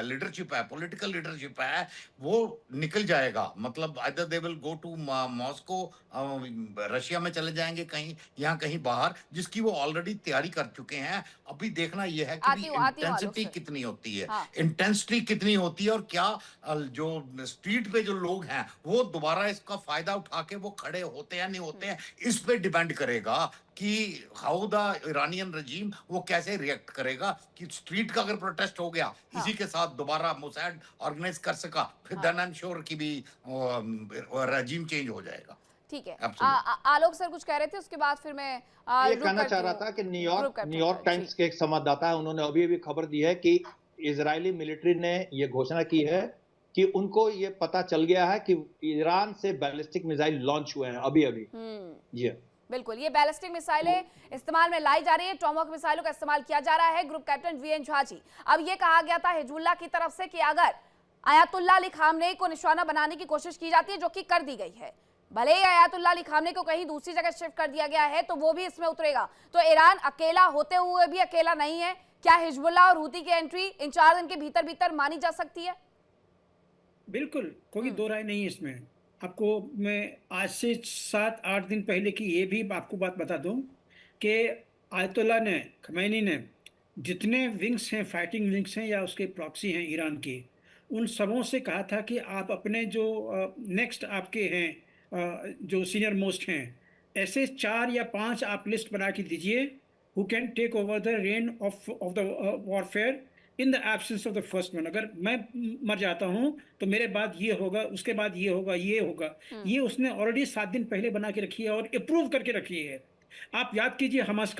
लीडरशिप है, पॉलिटिकल लीडरशिप है, वो निकल जाएगा। मतलब either they will go to Moscow, Russia में चले जाएंगे कहीं या कहीं बाहर, जिसकी वो ऑलरेडी तैयारी कर चुके हैं। अभी देखना यह है कि इंटेंसिटी कितनी होती है, इंटेंसिटी कितनी होती है, और क्या जो स्ट्रीट पे जो लोग हैं वो दोबारा इसका फायदा उठा के वो खड़े होते हैं नहीं होते हैं, इस पे डिपेंड करेगा कि हाउ द ईरानियन रजीम वो कैसे रिएक्ट करेगा। कि स्ट्रीट का अगर प्रोटेस्ट हो गया, इसी के साथ दोबारा मोसाद ऑर्गेनाइज कर सका, फिर देन आई एम श्योर कि भी रजीम चेंज हो जाएगा। ठीक है। आलोक सर कुछ कह रहे थे, उसके बाद फिर मैं ये कहना चाह रहा था कि न्यूयॉर्क टाइम्स के एक संवाददाता है, उन्होंने अभी खबर दी है कि इजरायली मिलिट्री ने ये घोषणा की है कि उनको ये पता चल गया है कि ईरान से बैलिस्टिक मिसाइल लॉन्च हुए हैं अभी। जी बिल्कुल, ये बैलिस्टिक मिसाइलें इस्तेमाल में लाई जा रही है, टॉमहॉक मिसाइलों का इस्तेमाल किया जा रहा है। Group captain VN Jha ji, अब ये कहा गया था हिजबुल्लाह की तरफ से कि अगर आयतुल्लाह अली खामनेई को निशाना बनाने की कोशिश की जाती है, जो कि कर दी गई है। भले ही आयतुल्लाह अली खामनेई को कहीं दूसरी जगह शिफ्ट कर दिया गया है तो वो भी इसमें उतरेगा। तो ईरान अकेला होते हुए भी अकेला नहीं है। क्या हिजबुल्लाह और हूती की एंट्री इन 4 दिन के भीतर भीतर मानी जा सकती है? बिल्कुल, कोई दो राय नहीं है इसमें। आपको मैं आज से 7-8 दिन पहले की ये भी आपको बात बता दूं कि आयतुल्लाह ने, खमैनी ने जितने विंग्स हैं, फाइटिंग विंग्स हैं या उसके प्रॉक्सी हैं ईरान के, उन सबों से कहा था कि आप अपने जो नेक्स्ट आपके हैं जो सीनियर मोस्ट हैं, ऐसे 4 या 5 आप लिस्ट बना के दीजिए who can take over the reign of the warfare in the absence of the first one. अगर मैं मर जाता हूं तो मेरे बाद ये होगा, उसके बाद ये होगा, ये होगा। ये उसने ऑलरेडी 7 दिन पहले बना के रखी है और अप्रूव करके रखी है। आप याद कीजिए हमास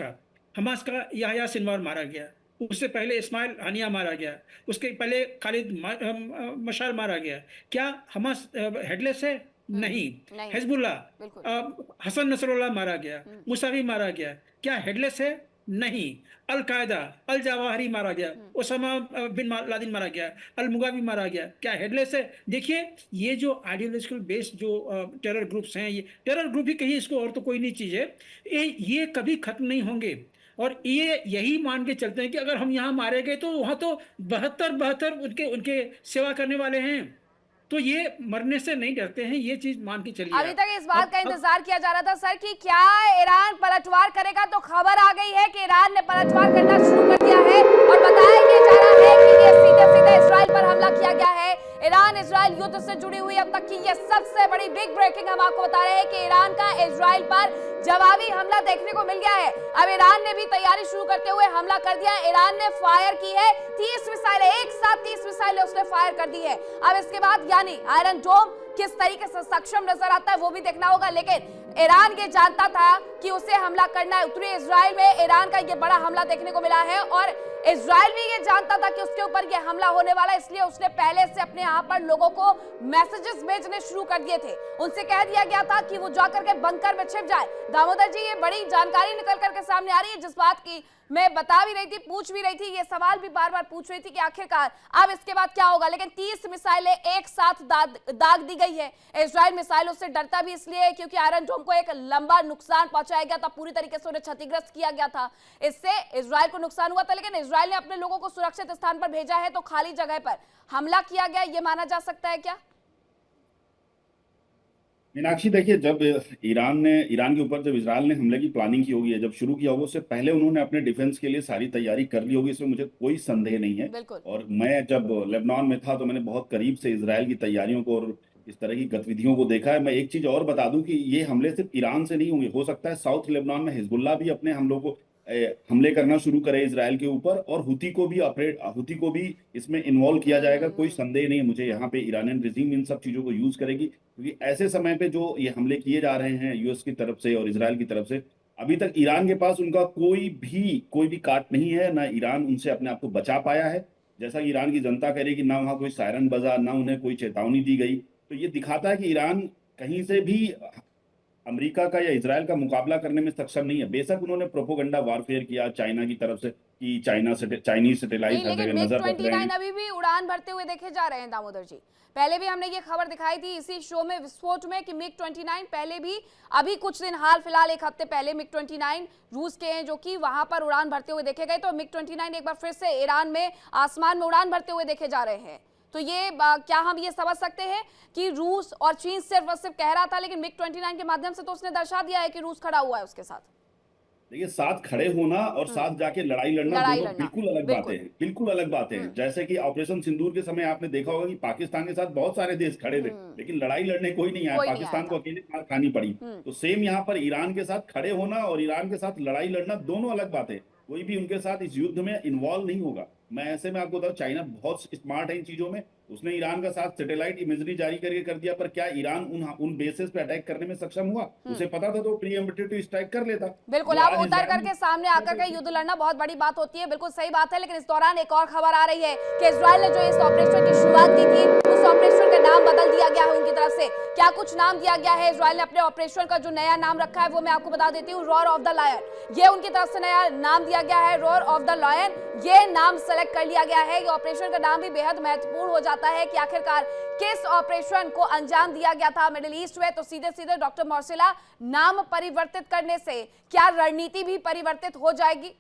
का याह्या सिनवार मारा गया, उससे पहले इस्माइल हानिया मारा गया, उसके पहले खालिद मशाल मारा गया। क्या हमास हेडलेस है? नहीं। हिजबुल्लाह, हसन नसरुल्लाह मारा गया, मुसावी मारा गया, क्या हेडलेस है? नहीं। अल कायदा, अल जवाहिरी मारा गया, ओसामा बिन लादेन मारा गया, अल मुगावी मारा गया, क्या हेडलेस है? देखिए, ये जो आइडियोलॉजिकल बेस्ड जो टेरर ग्रुप्स हैं, ये टेरर ग्रुप ही कहिए इसको, और तो कोई नहीं चीज़ है, ये कभी खत्म नहीं होंगे। और ये यही मान के चलते हैं कि अगर हम यहाँ मारे गए तो वहाँ तो 72 उनके सेवा करने वाले हैं, तो ये मरने से नहीं डरते हैं। ये चीज मान के चलिए। अभी तक इस बात का इंतजार किया जा रहा था सर कि क्या ईरान पलटवार करेगा, तो खबर आ गई है कि ईरान ने पलटवार करना शुरू कर दिया है और बताया जा रहा है कि ये सीधे सीधे इजराइल पर हमला किया गया है। ईरान इजराइल युद्ध से जुड़ी हुई अब तक की ये सबसे बड़ी बिग ब्रेकिंग हम आपको बता रहे हैं कि ईरान का इजराइल पर जवाबी हमला देखने को मिल गया है। अब ईरान ने भी तैयारी शुरू करते हुए हमला कर दिया है। ईरान ने फायर की है 30 मिसाइलें, एक साथ 30 मिसाइलें उसने फायर कर दी है। अब इसके बाद यानी आयरन डोम किस तरीके से सक्षम नजर आता है वो भी देखना होगा, लेकिन ईरान ये जानता था कि उसे हमला करना है। उत्तरी इजराइल में ईरान का ये बड़ा हमला देखने को मिला है और इजराइल भी ये जानता था कि उसके ऊपर ये हमला होने वाला है, इसलिए उसने पहले से अपने यहाँ पर लोगों को मैसेजेस भेजने शुरू कर दिए थे। उनसे कह दिया गया था कि वो जाकर के बंकर में छिप जाए। दामोदर जी, ये बड़ी जानकारी निकल करके सामने आ रही है, जिस बात की मैं बता भी रही थी, पूछ भी रही थी, ये सवाल भी बार बार पूछ रही थी कि आखिरकार अब इसके बाद क्या होगा। लेकिन 30 मिसाइलें एक साथ दाग दी गई है। इजराइल मिसाइलों से डरता भी इसलिए है क्योंकि आयरन डोम को एक लंबा नुकसान पहुंचाया गया था, पूरी तरीके से उन्हें क्षतिग्रस्त किया गया था। इससे इजराइल को नुकसान हुआ था, लेकिन इजराइल ने अपने लोगों को सुरक्षित स्थान पर भेजा है, तो खाली जगह पर हमला किया गया, ये माना जा सकता है क्या? मीनाक्षी, देखिए, जब ईरान के ऊपर जब इजराइल ने हमले की प्लानिंग की होगी, जब शुरू किया होगा, उससे पहले उन्होंने अपने डिफेंस के लिए सारी तैयारी कर ली होगी, इसमें मुझे कोई संदेह नहीं है। और मैं जब लेबनान में था तो मैंने बहुत करीब से इजराइल की तैयारियों को और इस तरह की गतिविधियों को देखा है। मैं एक चीज और बता दूं कि ये हमले सिर्फ ईरान से नहीं होंगे, हो सकता है साउथ लेबनान में हिजबुल्लाह भी अपने हमले करना शुरू करे इजराइल के ऊपर, और हुती को भी इसमें इन्वॉल्व किया जाएगा। कोई संदेह नहीं है मुझे, यहाँ पे ईरानियन रिजीम इन सब चीजों को यूज करेगी, क्योंकि ऐसे समय पे जो ये हमले किए जा रहे हैं यूएस की तरफ से और इजराइल की तरफ से, अभी तक ईरान के पास उनका कोई भी काट नहीं है, ना ईरान उनसे अपने आप को बचा पाया है। जैसा कि ईरान की जनता कह रही कि ना वहाँ कोई सायरन बजा, ना उन्हें कोई चेतावनी दी गई, तो ये दिखाता है कि ईरान कहीं से भी अमेरिका का या इजराइल का मुकाबला करने में सक्षम नहीं है। बेशक उन्होंने प्रोपोगंडा वारफेयर किया चाइना की तरफ से कि चाइनीज सैटेलाइट हर जगह नजर रख रहे हैं। अभी भी उड़ान भरते हुए देखे जा रहे हैं दामोदर जी। पहले भी हमने ये खबर दिखाई थी इसी शो में विस्फोट में कि MiG-29 पहले भी, अभी कुछ दिन हाल फिलहाल एक हफ्ते पहले MiG-29 रूस के हैं जो कि वहां पर उड़ान भरते हुए देखे गए। तो MiG-29 एक बार फिर से ईरान में आसमान में उड़ान भरते हुए देखे जा रहे हैं। तो ये क्या हम ये समझ सकते हैं कि रूस और चीन सिर्फ और सिर्फ कह रहा था, लेकिन MiG-29 के माध्यम से तो उसने दर्शा दिया है कि रूस खड़ा हुआ है उसके साथ। देखिए, साथ खड़े होना और साथ जाके लड़ाई लड़ना दोनों बिल्कुल अलग बातें हैं, बिल्कुल अलग बातें हैं। जैसे कि ऑपरेशन सिंदूर के समय आपने देखा होगा कि पाकिस्तान के साथ बहुत सारे देश खड़े थे, लेकिन लड़ाई लड़ने कोई नहीं आया, पाकिस्तान को अकेले मार खानी पड़ी। तो सेम यहाँ पर ईरान के साथ खड़े होना और ईरान के साथ लड़ाई लड़ना दोनों अलग बातें। कोई भी उनके साथ इस युद्ध में इन्वॉल्व नहीं होगा। मैं ऐसे में आपको बताऊं, चाइना बहुत स्मार्ट है इन चीजों में। उसने ईरान का साथ सैटेलाइट इमेजरी जारी करके कर दिया, पर क्या ईरान उन बेसेस पे अटैक करने में सक्षम हुआ? उसे पता था तो प्रीएम्प्टिव स्ट्राइक कर लेता। बिल्कुल, आप उतर करके सामने आकर के युद्ध लड़ना बहुत बड़ी बात होती है, बिल्कुल सही बात है। लेकिन इस दौरान एक और खबर आ रही है कि इजराइल ने जो इस ऑपरेशन की शुरुआत की थी, उस ऑपरेशन का नाम बदल दिया गया है उनकी तरफ से। क्या कुछ नाम दिया गया है इजराइल ने अपने ऑपरेशन का। जो नया नाम रखा है वो मैं आपको बता देती हूँ, रॉर ऑफ द लायन। ये उनकी तरफ से नया नाम दिया गया है, रॉर ऑफ द लायन। ये नाम सेलेक्ट कर लिया गया है। ये ऑपरेशन का नाम भी बेहद महत्वपूर्ण हो जाता है कि आखिरकार किस ऑपरेशन को अंजाम दिया गया था मिडिल ईस्ट में। तो सीधे सीधे डॉक्टर मार्सेला, नाम परिवर्तित करने से क्या रणनीति भी परिवर्तित हो जाएगी?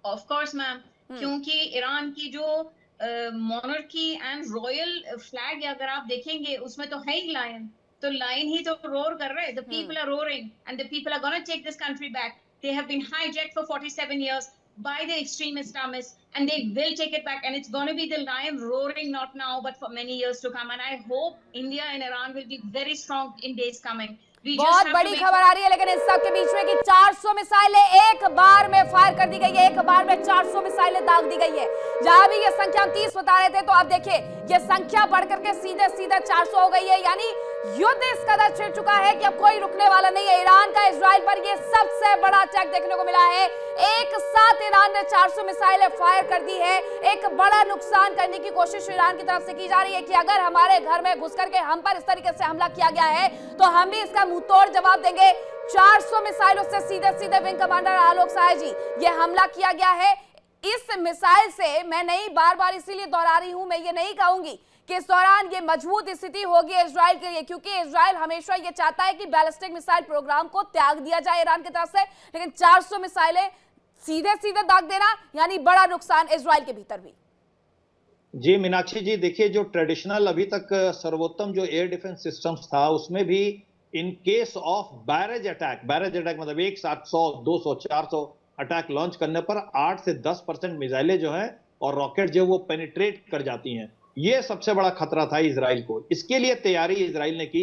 ऑफ कोर्स मैम, क्योंकि ईरान की जो मोनार्की एंड रॉयल फ्लैग अगर आप देखेंगे उसमें तो है ही लायन, तो लायन ही तो रोर कर रहे हैं। The people are roaring and the people are gonna take this country back. They have been hijacked for 47 years by the extreme Islamists, and they will take it back, and it's going to be the lion roaring, not now but for many years to come. And I hope India and Iran will be very strong in days coming. बहुत बड़ी खबर आ रही है लेकिन इस सब के बीच में कि 400 मिसाइलें एक बार में फायर कर दी गई है। एक बार में 400 मिसाइलें दाग दी गई है। जहां भी ये संख्या हम 30 बता रहे थे, तो आप देखिए ये संख्या बढ़ करके सीधे सीधे 400 हो गई है। यानी युद्ध इस कदर छिड़ चुका है कि अब कोई रुकने वाला नहीं है। ईरान का इजराइल पर ये सबसे बड़ा अटैक देखने को मिला है। एक साथ ईरान ने 400 मिसाइलें फायर कर दी है। एक बड़ा नुकसान करने की कोशिश ईरान की तरफ से की जा रही है कि अगर हमारे घर में घुस करके हम पर इस तरीके से हमला किया गया है तो हम भी इसका मुंह तोड़ जवाब देंगे। 400 मिसाइलों से सीधे सीधे विंग कमांडर आलोक सहाय जी ये हमला किया गया है। इस मिसाइल से मैं नहीं, बार बार इसीलिए दोहरा रही हूं, मैं ये नहीं कहूंगी कि इस दौरान ये मजबूत स्थिति होगी इजराइल के लिए, क्योंकि इजराइल हमेशा ये चाहता है कि बैलिस्टिक मिसाइल प्रोग्राम को त्याग दिया जाए ईरान की तरफ से। लेकिन 400 मिसाइलें सीधे सीधे दाग देना यानी बड़ा नुकसान इजराइल के भीतर भी। जी मीनाक्षी जी, देखिए जो ट्रेडिशनल अभी तक सर्वोत्तम जो एयर डिफेंस सिस्टम्स था उसमें भी in case of barrage attack मतलब एक साथ 100, 200, 400 अटैक लॉन्च करने पर 8 से 10% मिसाइलें जो हैं और रॉकेट जो वो पेनिट्रेट कर जाती हैं। ये सबसे बड़ा खतरा था इजराइल को। इसके लिए तैयारी इजराइल ने की।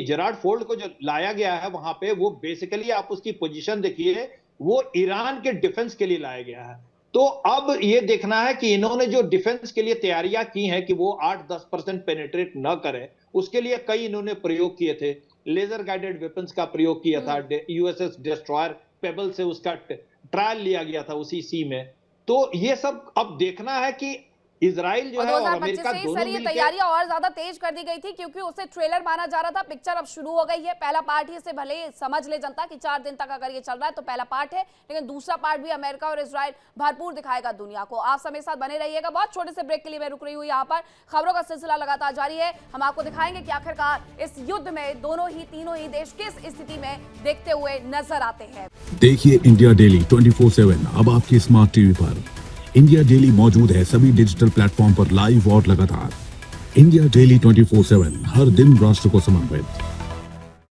जेरार्ड फोर्ड को जो लाया गया है वहां पे, वो बेसिकली आप उसकी पोजीशन देखिए, वो ईरान के डिफेंस के लिए लाया गया है। तो अब ये देखना है कि इन्होंने जो डिफेंस के लिए तैयारियां की हैं कि वो 8-10% पेनिट्रेट न करे, उसके लिए कई इन्होंने प्रयोग किए थे। लेजर गाइडेड वेपन्स का प्रयोग किया था, यूएसएस डिस्ट्रॉयर पेबल से उसका ट्रायल लिया गया था उसी सी में। तो ये सब अब देखना है कि इजराइल जो है और अमेरिका दोनों मिलकर तैयारियां और ज्यादा तेज कर दी गई थी, क्योंकि उसे ट्रेलर माना जा रहा था। पिक्चर अब शुरू हो गई है। पहला पार्ट ही से भले समझ ले जनता कि 4 दिन तक अगर ये चल रहा है तो पहला पार्ट है, लेकिन दूसरा पार्ट भी अमेरिका और इजराइल भरपूर दिखाएगा दुनिया को। आप समय साथ बने रहिएगा। बहुत छोटे से ब्रेक के लिए मैं रुक रही हूँ यहाँ पर। खबरों का सिलसिला लगातार जारी है। हम आपको दिखाएंगे कि आखिरकार इस युद्ध में दोनों ही तीनों ही देश किस स्थिति में देखते हुए नजर आते हैं। देखिए इंडिया डेली 24/7 अब आपकी स्मार्ट टीवी पर। इंडिया डेली मौजूद है सभी डिजिटल प्लेटफॉर्म पर लाइव और लगातार। इंडिया डेली 24/7 हर दिन राष्ट्र को समर्पित।